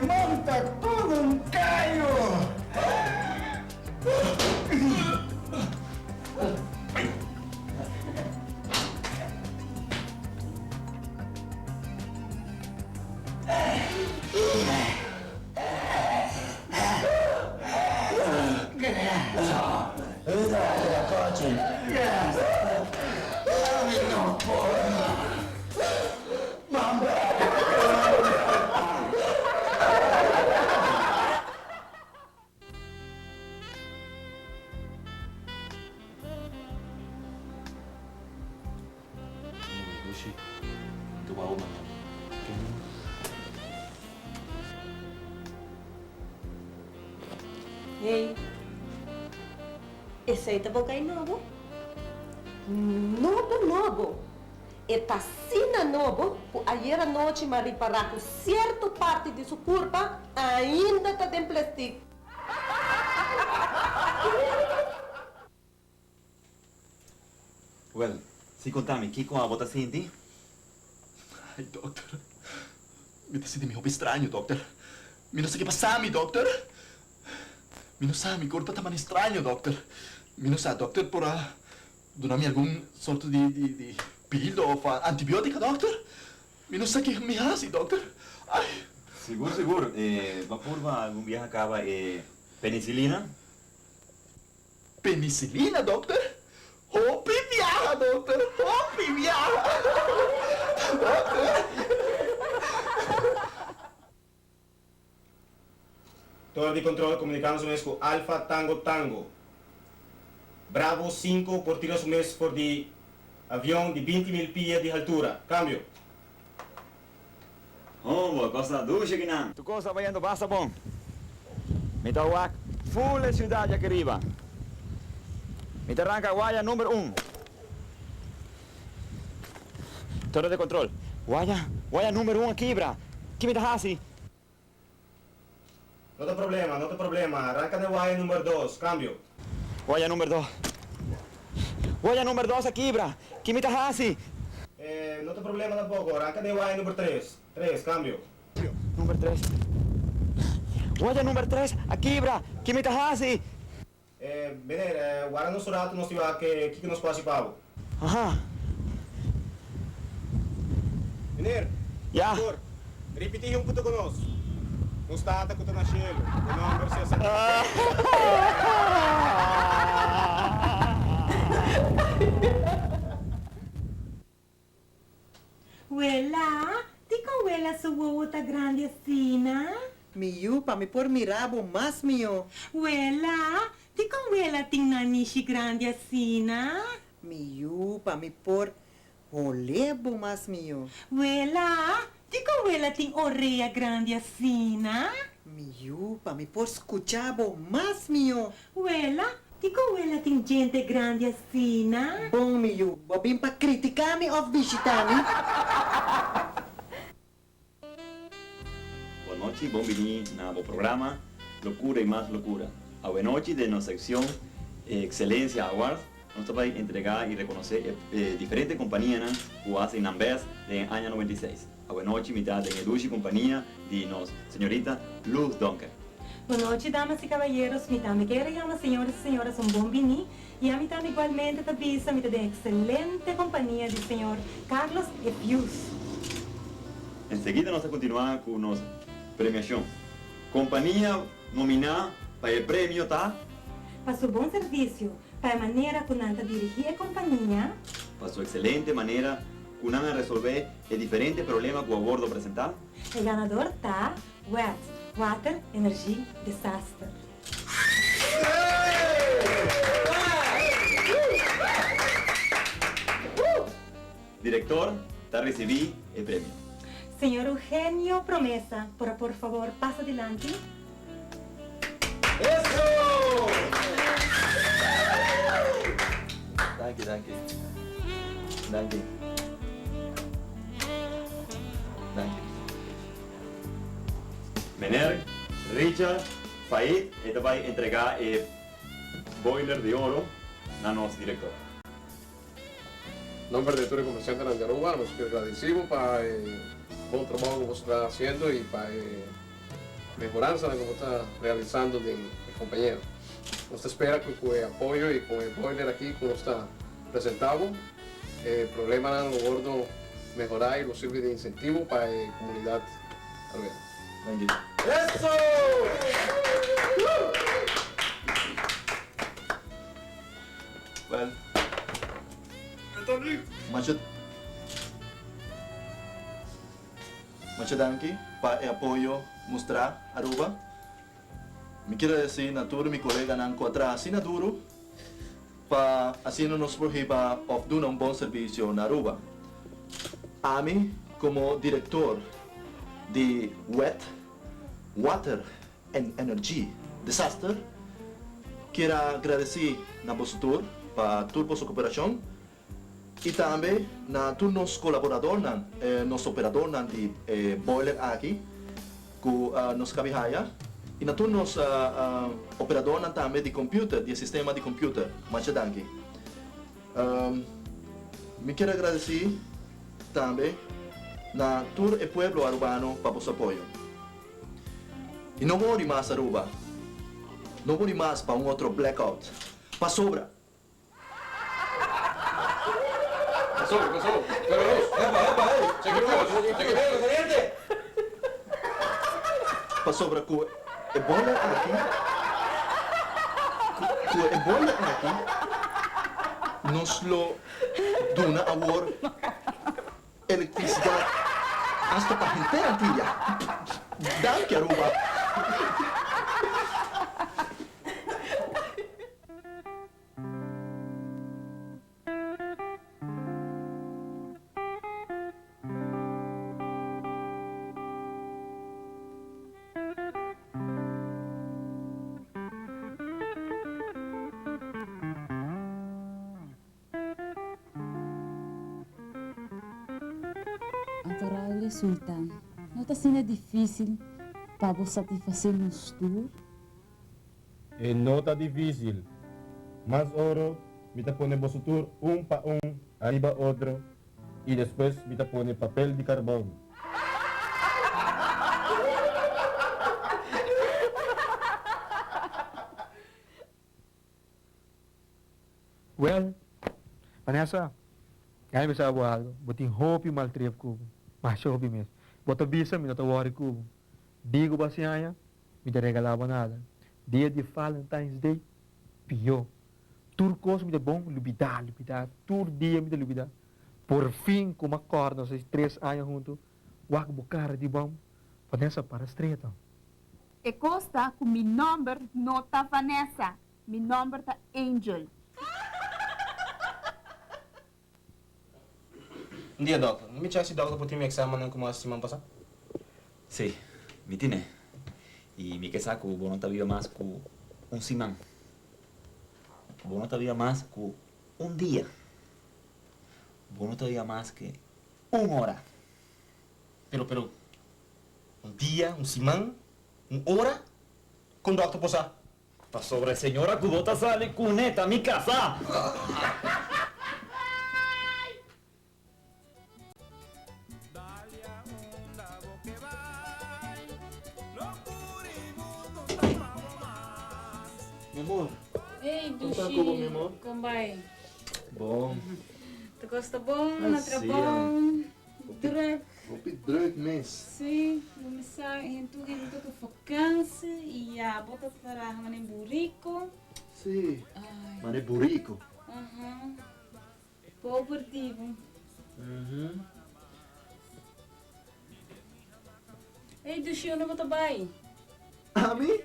Monta todo um caio! Lucy, tumawa man. Ei, esse aí tá bom aí novo? Novo. E tá sina novo, ayer à noite me reparar que certa parte de sua curva ainda tá em plástico. Well, si contami, chi com a bota senti? Ai, doctor. Mi decidi mi hobby estranho, doctor. Mi non sa che passami, doctor. Mi non sa, mi corpo taman estranho, doctor. Mi non sa, doctor, porra donarmi algun sorto di pillo o antibiotica, doctor? Mi non sa che mi hasi, doctor. Ai. Seguro. Va purva algún viaje acaba penicilina? Penicilina, doctor? Hobby viaja, doctor. Hobby viaja. Doctor. Torre de control comunicando su mes con Alfa Tango Tango. Bravo 5 por tirar su mes por de avión de 20.000 pies de altura. Cambio. Oh, costa ducha que não. Tu costa vai indo basta bom. Me dá o full cidade aqui arriba. Me dá arranca guaya número 1. Torre de control. Guaya número 1 aqui, bra. Que me dá assim? No te problema. Arranca de guaya número 2. Cambio. Guaya número 2. Guaya número 2 aqui, bra. Que me dá assim? No te problema tampoco. Arranca de guaya número 3. 3, cambio. Número 3. Guaya número 3 aqui, bra. Que me dá assim? Vener, guarda no surato nos iba que nos passa pavo. Aha. Vener. Ya. Por, repeti um puto conosco. Não está atacando na cielo. Não, versi Uela, di con uela su huevo ta grande asina? Miyu, pa mi por mirabo más mío. Uela, Di kang wala ting nanishi grande asina? Miu, pa mi por olebo mas mio. Wala? Di kang wala ting oreia grande asina? Miu, pa mi por escuchabo mas mio. Wala? Di kang wala ting gente grande asina? Bom, miu, bobim pa criticami of visitami. Boa noite, bom venir na o programa Locura e Mais Locura. A boa noite de nossa secção Excelência Awards, nós vamos entregar e reconhecer diferentes companhias que fazem na BES no ano 96. A boa noite, mitad em Eduche companhia de nossa senhorita Luz Donker. Boa noite, damas e cavalheiros. Me também quero chamar senhoras e senhoras um bom vini. E a mim também igualmente tabisa me da excelente companhia do senhor Carlos Epius. Em seguida, nós vamos continuar com nossa premiação. Companhia nominada para o prêmio, tá? Para seu bom serviço, para a maneira como anda dirigir a companhia, Para sua excelente maneira como anda resolver os diferentes problemas que o abordo apresentar. o ganador tá Wet, Water, Energy, Disaster. Diretor, está a receber o prêmio. Senhor Eugenio Promesa, por favor, passa adelante. Danke, danke. Danke. Danke. Meneer Richard Faid vai entregar o boiler de ouro a nosso diretor. Nombre de Diretor y Comerciante de Angaruba, nos agradecemos para el buen trabajo que vos está haciendo y para mejoranza que vos está realizando de compañero. Nos espera que con el apoyo y con el boiler aquí que nos está presentado, el problema no gordo mejorar y lo sirve de incentivo para la comunidad alberga. ¡Eso! Well, muchas danke para el apoyo mostrar Aruba. Me quiero decir, Natur, mi colega nan contra assinaduro para assim nos prohíba obtener un buen servicio en Aruba. A mí, como director de Wet, Water and Energy Disaster, quiero agradecer a vosotros para toda vuestra cooperación y también a todos los colaboradores, los operadores de boiler aquí, que nos cabijaya, y a todos los operadores también de computer, de sistema de computer. Muchas gracias. Me quiero agradecer también a todo el pueblo arubano para vuestro apoyo. Y no voy más a Aruba. No voy más para un otro blackout. Para sobra. Pasó. Para sobra que el boiler aquí. Que el boiler aquí nos lo dona ahora electricidad hasta para gente antilla. Danke, Aruba. Adorável Sultan, não está sendo difícil para você satisfazer nos tour? Não está difícil, mas oro, me está pondo vosso tour para arriba outro, e depois me está pondo papel de carvão. Well, Vanessa, ngayon bisa awal, buting hopi maltrip ko, masya hopi mes. Bota bisa, mi worry ko. Di ko ba siya, mi te regalava nada. Dia de Valentine's Day, pior. Turcos me dá bom, lubidar. Tur dia me dá lubidar. Por fim, como acorda, nós 3 anos juntos, wag bucar de bom, Vanessa para estreita. E costa com meu nome nota Vanessa. Mi nombre es Angel. Un dia, doctor. Não me tinha esse doctor por ter meu exame como a semana passada? Sim, me tiene. E me quesa que vos não te viva mais com semana. Vos não te viva mais com dia. Vos não te viva mais que hora. Pero, dia, semana, hora, com o doctor posa. Pa sobre a senhora que vota sale com neta, mi casa. Meu amor. Ei, Como tá Cuba, meu amor? Como vai? Bom. Tu gosta bom? Ah, Na sim, bom? Druk. Op druk, mes. Sim, vamos a tu indo com vakantie e a bota para mané burrico. Sim. Mas é burrico. Aham. Povertivo. Ei, Dushi, onde você vai? A mim?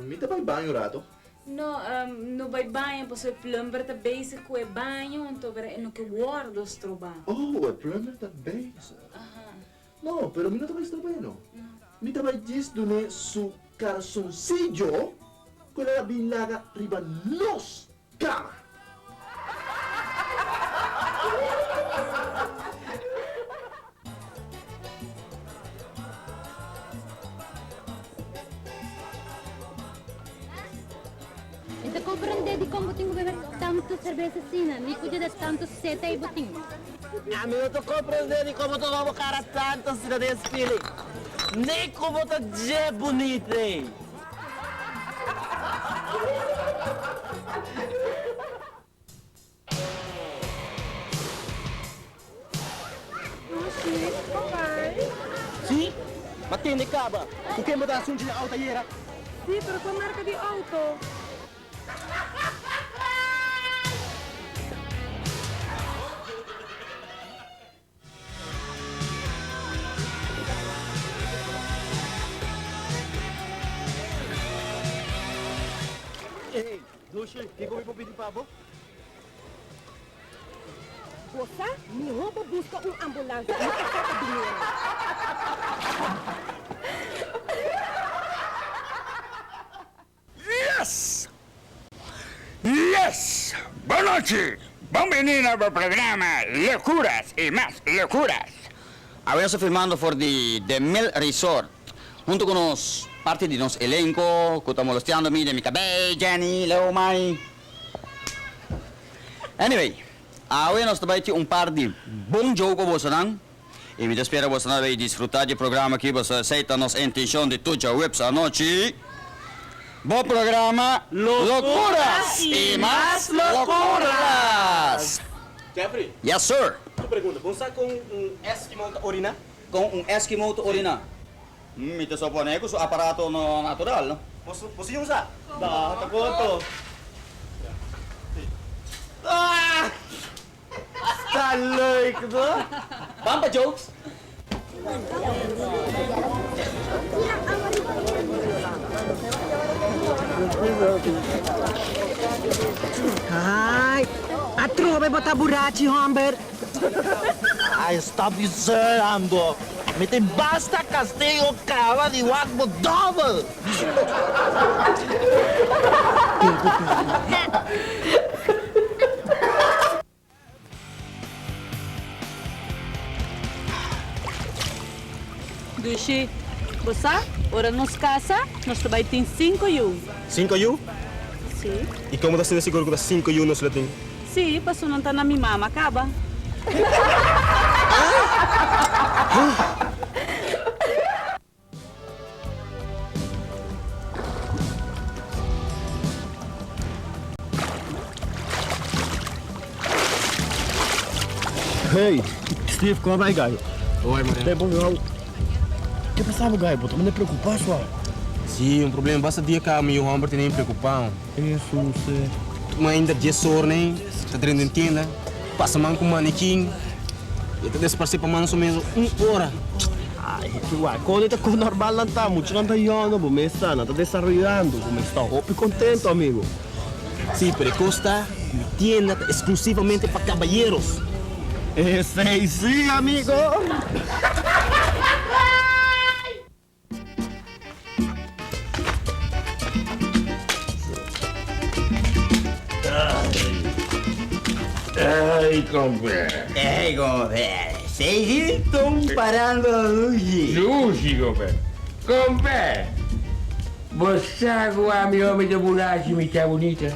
Me tá banho, rato. No, no vai banho, porque o plumber tá bezig com o banho, então no que guarda os trabalhos. Oh, o plumber tá bem. Não, pero mi não tá trabalhando. Mi tá diz do su calzoncillo com ela bem larga riba nos cama. Ito comprende di como tengo beber tanto cerveza assim, nem podia dar tanto sete e botinho. A mim não tô compreendendo como tu vamos cara tanto assim desse feeling. Nem como tu é bonito, hein? Papai. Sim? Mas tem de caba. Tu quer mudar assunto de auto aí, era? Sim, pero qual marca de auto? Ei, Dushi, o que eu vou pedir para você? Você me rouba busca ambulância. Yes! Yes! Boa noite! Bem-vindo ao programa Loucuras e Mais Loucuras. Agora estou filmando for the Mill Resort, junto com os parte de nosso elenco, que estão molestando-me de mi cabelo, Jenny, Leo, Mai. Anyway, agora nós vamos ter par de bom jogo você não? E me espero você não vai desfrutar do programa que você aceita nossa intenção de tudo o webs à noite. Bom programa, Loucuras e Mais Loucuras! Jeffrey? Yes, sir. Tu pergunta, você com Eskimo urina? Com Eskimo urina? Me te supone que o aparato no natural, não? Você usa? Dá, tá pronto. Ah! Está louco, Bamba jokes. Ai, a trova botar burachi, Humber. Ai, stop you, sir, Ambo. Me tem basta castigo cava de wagbo double. Dushi, você, ora nos casa, nós também tem 5 U. 5 U? Sim. E como você seguro que 5 U nós tem? Sim, passou não tá na minha mama, acaba. Hey, Steve, como vai, Gaio? Oi, Maria. Tá bom, Gaio? O que passava, Gaio? Tô me preocupar, só. Sim, um problema. Basta dia que a minha Humber tem preocupado. Isso, não sei. Mas ainda de sor, nem? Tá tendo entenda? Passa man com manequim. E até desparcer para mano só mesmo 1 hora. Ay, quando está com normal não tá, muito não tá indo, bom, mas está, não tá desarrollando, como está, hope contento, amigo. Sí, pero Costa, mi tienda exclusivamente para caballeros. Ese sí, amigo. Ay, compadre. Ei, compadre, vocês estão parando a luz. Sushi, compadre. Compadre, você agora me homem de bolacha me tá bonita?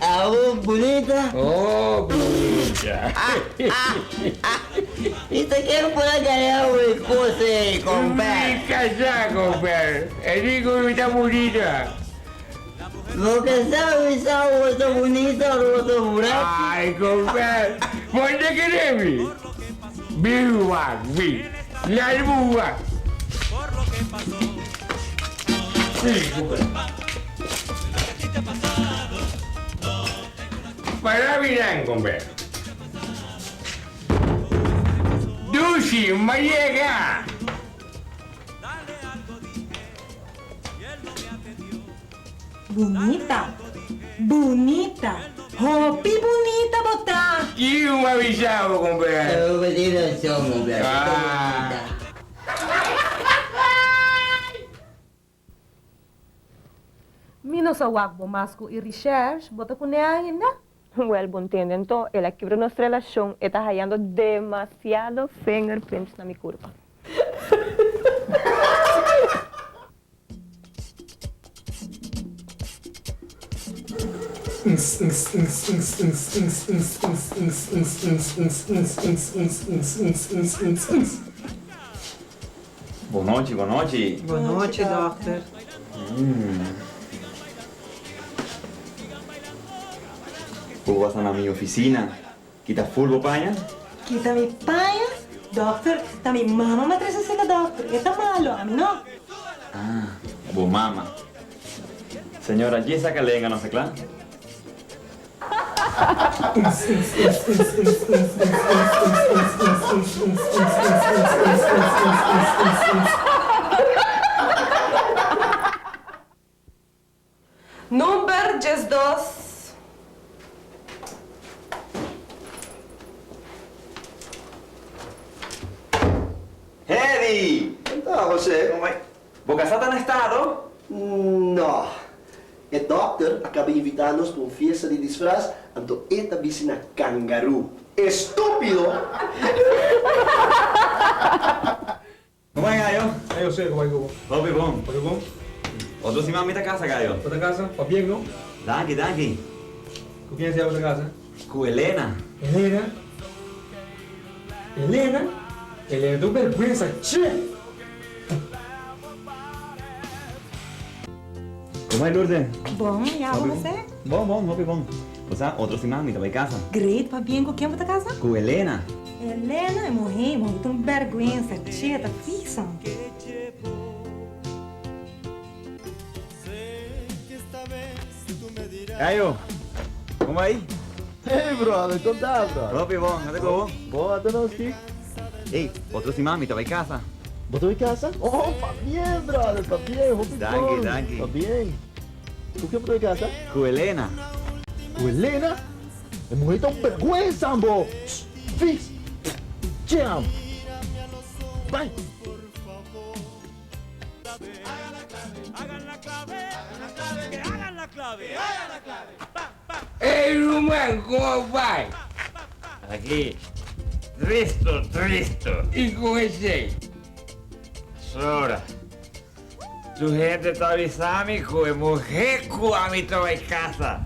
Oh, bonita? Oh, bonita. Isso aqui é para ganhar uma coisa aí, compadre. Me casar, compadre. Eu digo que tá bonita. Vou casar com essa outra bonita, outra buraca. Ai, compadre. Pode querer-me. Biwa, bi. Larbuwa. Sim, compadre. Para mirar, compadre. Dushi, Mayega. Bonita, bonita, roupa bonita botar. E um avisado, compadre. Eu vou pedir o som, compadre. Mino sa wakbo masco e research, bota com ainda? Well, bom entendendo, ela quebrou nossa relação e está hallando demasiado fingerprints na minha curva. Boa noite, boa noite. Boa noite, doctor. Vou passar na minha oficina. Aqui tá full, papanha? Kita mi paia, doctor, ta mi mama matriz sila doctor, eta malo, a mí no. Ah, boa mama. Senhora Jessica Lenga, não sei lá? Número 12. Eddie! Então, você? Como é? Vou casar tá no estado? Não. O doctor acaba de invitar-nos para uma festa de disfraz, então esta piscina kangaroo. Estúpido! Como é, Gaio? Eu sei como é que eu vou. Bom, bom. Tudo bom? Outro cima da casa, Gaio. Outra casa? Tá bem, não? Daqui, daqui. Com quem é a outra casa? Com Helena. Helena? Helena? Helena, deu vergonha, tchê! Como é, Lourdes? Bom, e a você? Bom, bom. Você, outro cima da casa? Great, pa bem com quem você casa? Com Helena. Helena, eu morri, tem vergonha, tia, tá fixa. Gaio, como aí? Hey, brother, como tá, brother? Bom, não tem como? Boa, tá não, sim. Ei, outro cima da casa? Botou em casa? Oh, tá bem, brother, tá bem. Danke. Tá bem. Com quem botou em casa? Com Helena. Com Helena? É morrer tão vergonha, Sambo. Fiz. Te amo. Vai. Ei, Román, como vai? Aqui. Tristo. E com esse? Sora. Tu gente tá avisando que é morrer com a minha tua casa.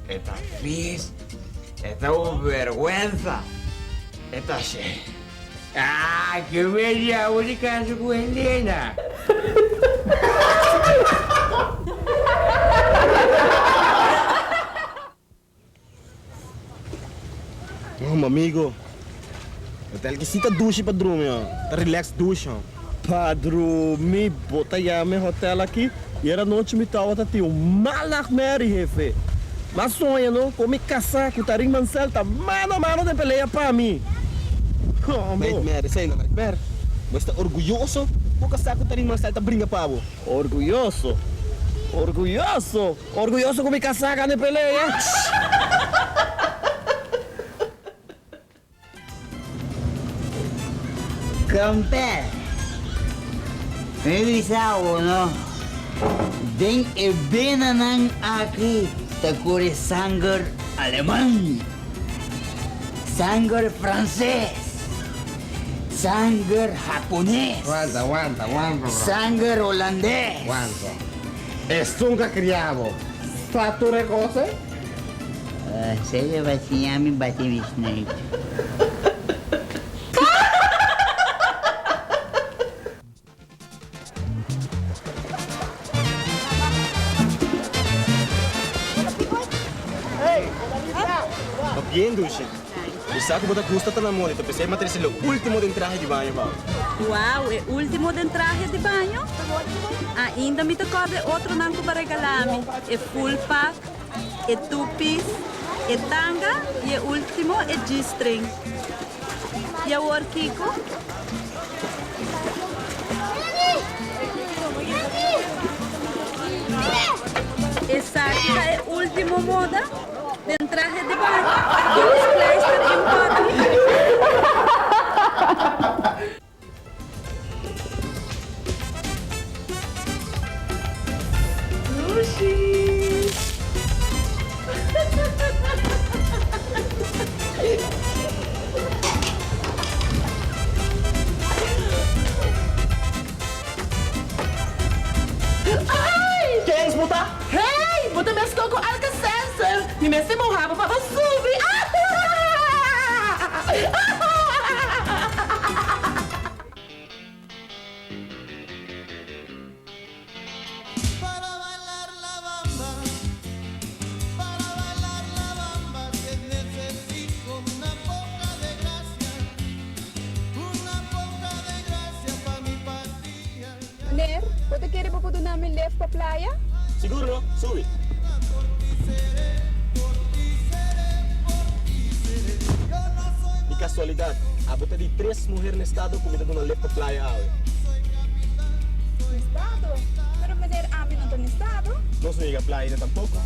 Está feliz. Está uma vergonha. Está cheio. Ah, que bella de casa com Helena. Meu amigo, eu tenho que cita ducha para dormir, tá relax ducha. Para dormir, bota aí meu hotel aqui e era noite me tava tá tio malak Mary jefe. Mas sonha não, como me caçar com o Tarim Mansell tá mano a mano de peleia para mim. Nightmare, essa aí não é nightmare. Mas está orgulhoso? Pouca saco tá nem mais salta brinca pavo. Orgulhoso? Orgulhoso? Orgulhoso com minha casaca de peleia? Compadre, me bisao, no? Den e benanan aqui, te cure sangue alemão, sangue francês, sangue japonês, Aguanta, bro. sangue holandês. Aguanta. Estunga criado. Fatura cosa? Você vai assim, me bater bisneito. Bien, Dushi. O saco bota custa tá na mão, então pensei em matriz o último de traje de banho, vamos. Uau, é o último de traje de banho? Ainda me tocou outro nanco para regalar-me. É full pack, é tupis, é tanga e o último é G-string. E agora, Kiko? Essa aqui é a última moda de traje de banho. Com os pleister e Ai! Quem disputar? Hey! Bota minhas coco Alka-Seltzer! Me mece meu rabo para subir! Ner, você quer para poder me levar para a praia? Seguro, não? Sube. De casualidade, a bota de 3 mulheres no estado comida de uma lepa praia. No estado? Pero meneer Ami não está no estado? Não se liga praia tampouco.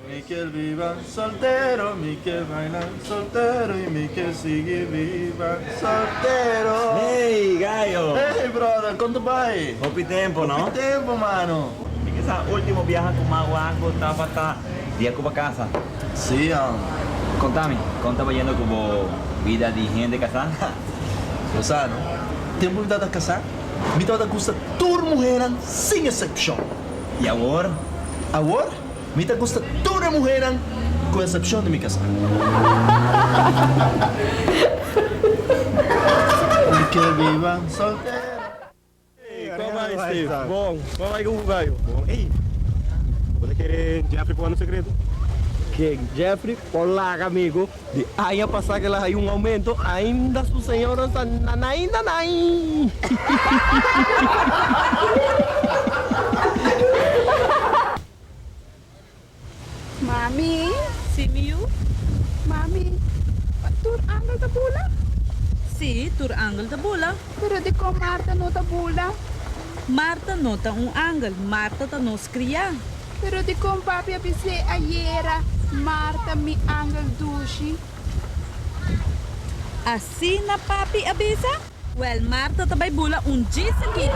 Miquel viva soltero, Miquel baila soltero y Miquel sigue viva soltero. Hey, gallo. Hey, brother, ¿cuánto vai? Hopi tempo, ¿no? Hopi tempo, mano. Y que esa último viaje con Maguango estaba hasta día para casa. Sí, Contame, ¿cómo estaba yendo como vida de gente casada? Casado? Tempo vida de casar? Vida de custa toda mulher sem exceção. E agora? Agora? Vida custa toda mulher com exceção de me casar. Miquel viva solteiro. Como vai, Steve? Bom, como vai com o velho? Bom, ei, você quer Jeffrey pôr no segredo? Que Jeffrey, olá, amigo. De aí a passar que ela aí aumento, ainda su senhora ainda não. Mami? Sim, Miu? Mami, tur angle da bula? Sim, tur angle da bula. Pero di ko Marta no da bula? Marta nota angle, Marta ta nos cria. Pero di ko papi abise ayera, Marta mi angle dushi. Assim na papi abisa? Well, Marta também bula G seguido.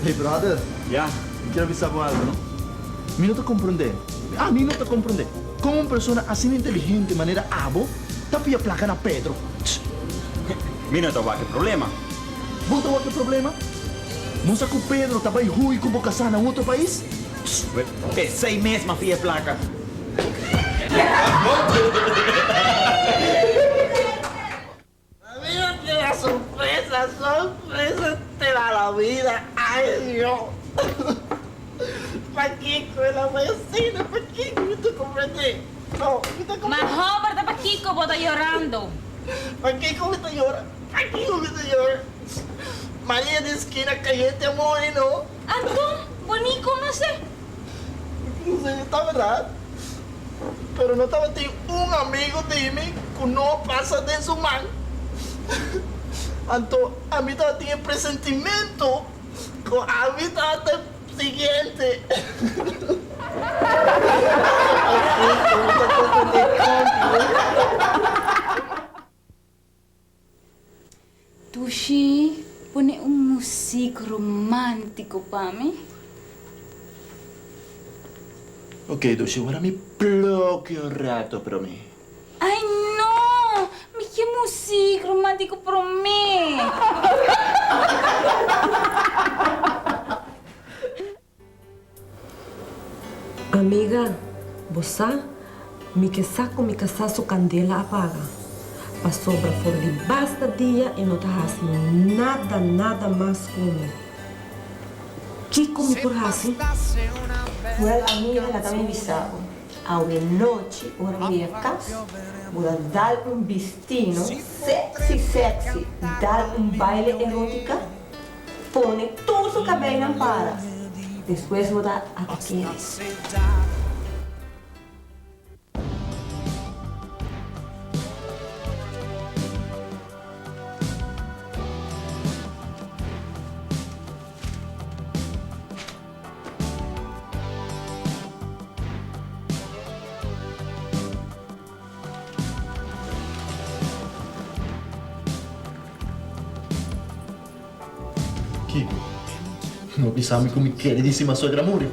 Hey, brother. Ya. Quero avisar algo, não? Me não tá compreendendo. Me não tá compreendendo. Como uma pessoa assim inteligente, de maneira abo, tapia a placa na Pedro. Mira, não tem problema. Bota outro problema? Moça que o Pedro tá bem ruim com boca sana em outro país? É 6 meses, mas fia placa. Amigo, que la sorpresa te da la vida. Ay, Dios. Paquico, la vecina, Paquico, ¿tú comprendes? No, Mas Robert pa Kiko bota llorando. ¿Por qué cómo te llora? Aquí cómo te llora. María de esquina cayete amor, ¿no? Anton, bonito, no sé. No sé, está verdad. Pero no estaba tendo un amigo de mí que no pasa de su mano. Então, a mim estava tendo pressentimento com a mim estava seguinte. Tushi, pone música romântico para mim. Ok, Tushi, agora me bloque um rato para mim. Ai, não! Me que música romântico para mim. Amiga, você me que saco me casaço candela apaga. Para sobra fora de basta dia e não tá rasmo nada mais como. Que come por assim? Well, amiga, ela também avisava. Ao noite, ora minha casa, vou dar vestido sexy, dar baile erótica, põe todo o cabelo na para. Depois vou dar a aqueles. Kiko, não pensava que me queridíssima sogra morreu.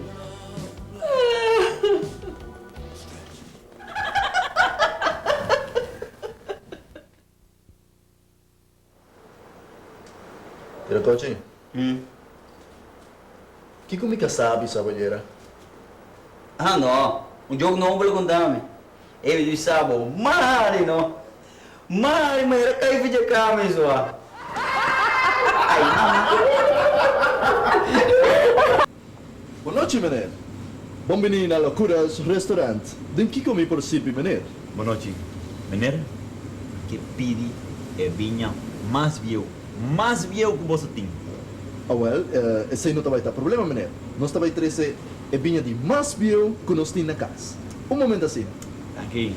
Pero coche, Kiko me sabe, sabolheira. Ah, no. Un jogo novo lo contame. E mi sabo, mari no. Mari, ma era kai video camera sua. Boa noite, meneer. Bem-vindo ao Loucuras Restaurant. Dem que comi por si, meneer? Boa noite. Meneer, que pedi é vinha mais viu que você tem. Ah, well, esse não vai ter problema, meneer. Nós vai trazer a vinha de mais viu que nós temos na casa. Momento assim. Aqui.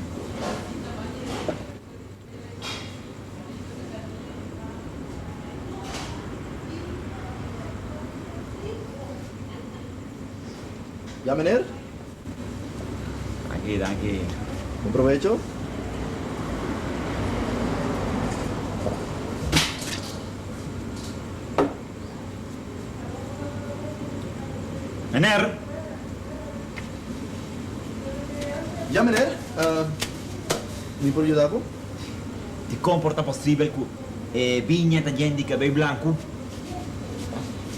Já, meneer? Aqui. Bom proveito. Meneer? Já, meneer? Me pode ajudar? Te comporta possível que vinha da gente de cabelo branco?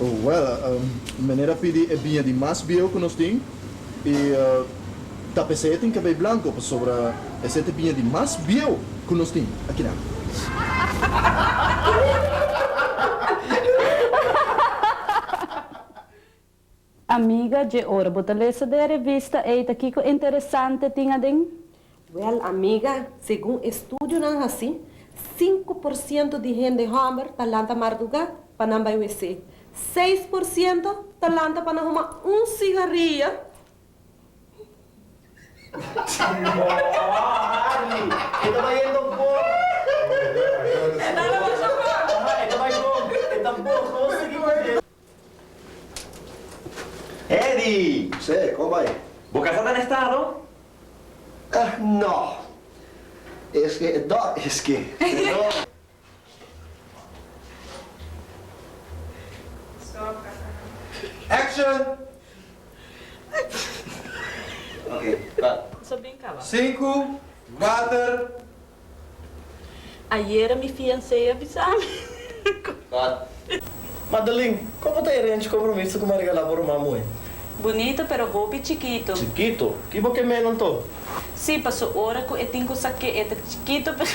Oh, well, meneer pedi a vinha de mais viu que nós temos e tapecete em cabelo branco sobre essa vinha de mais viu que nós temos aqui não. Amiga, de hora botaleza da revista, eita, que interessante tinha den? Well, amiga, segundo estudo não assim, 5% de gente Homer talanta madrugada para não vai WC. 6% talanta para não fumar cigarrilho. Eddie! Sí, ¿cómo va? ¿Vos casada en estado? No. Es que, no, es que. No. Action! Ok, cut. Só brincava. 5, 4. Ayer me fiancei avisar-me. Cut. Madeline, como tem gente compromisso com Maria Gala por uma mãe? Bonito, pero roupa chiquito. Chiquito? Que bom que menos tô? Sim, passou hora que eu tenho que saber que é chiquito, pero...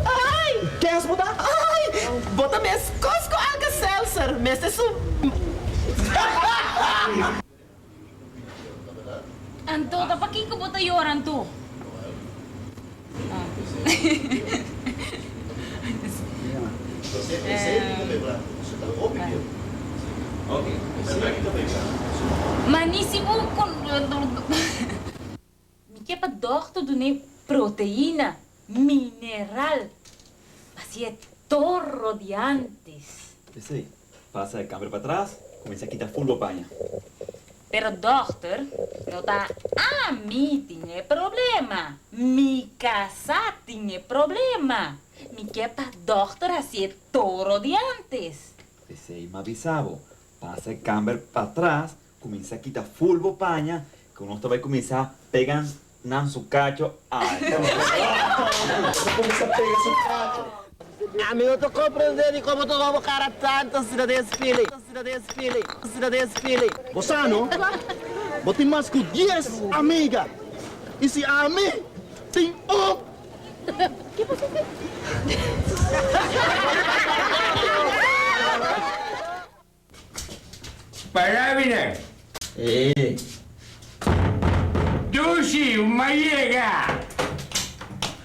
Ai! Queres mudar? Ai! Bota minhas coisas com alga Celsa! brother, me haces un... Anto, tapos kiko po tayo Anto. Manísimo con... Mi pa dokter doen proteína, mineral, así es torro de antes. Sí, pasa el cambio para atrás, comienza a quitar full paña. Pero dokter, no está a mí tiene problema, mi casa tiene problema. Mi pa dokter así es torro de antes. Sí, me avisaba, pasa el cambio para atrás, comienza a quitar full paña, que uno va a comenzar a pegar nan su cacho. Comienza a pegar su cacho. Amigo, tu compreender como tu vamos cara tanto se da desfile. Bosano, botem mais que 10 amigas. E se a mim tem ¿Qué pasó? Parámina. Dushi, Mayega.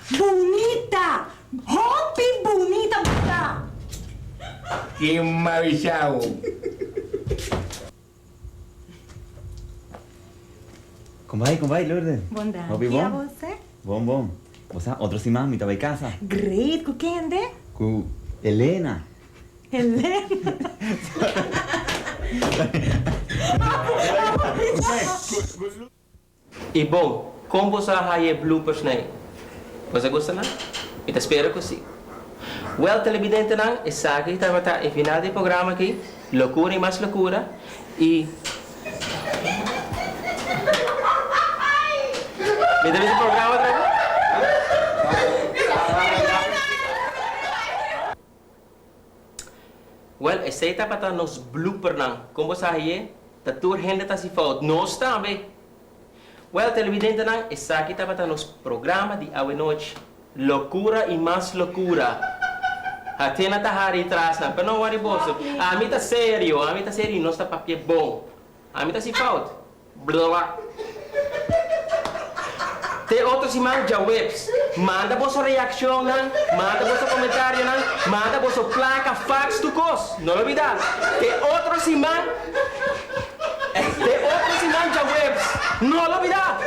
Bonita! Hopi bonita, bonita! ¿Quién me ha avisado? Como vai, Lourdes? Bom dia. Hopi E a bom? você? Bom. Você, outro simão, me tava em casa. Great. Com quem ande? Com Helena. Helena. E bom, como você vai bloopers né? Você gosta não? Eu te espero que sim. Well, televidente não, é sabe que estava em final do programa aqui, loucura e mais loucura e me deve esse programa outra vez? Well, esse estava para nos bloopers não, como você aí, tá tudo gente tá se falando, nós também. Well, televidente não, esse aqui estava para nos programa de hoje noite, loucura e mais loucura. Até na tahari atrás não, pero não worry bosso. A mim tá sério, nós tá papel bom. A mim tá se falta. Blá. Tem outros irmãos já webs. Manda vossa reação, não? Manda vosso comentário, não? Manda vossa placa, fax, tu cos. Não olvidar. Tem outros irmãos já webs. Não olvidar.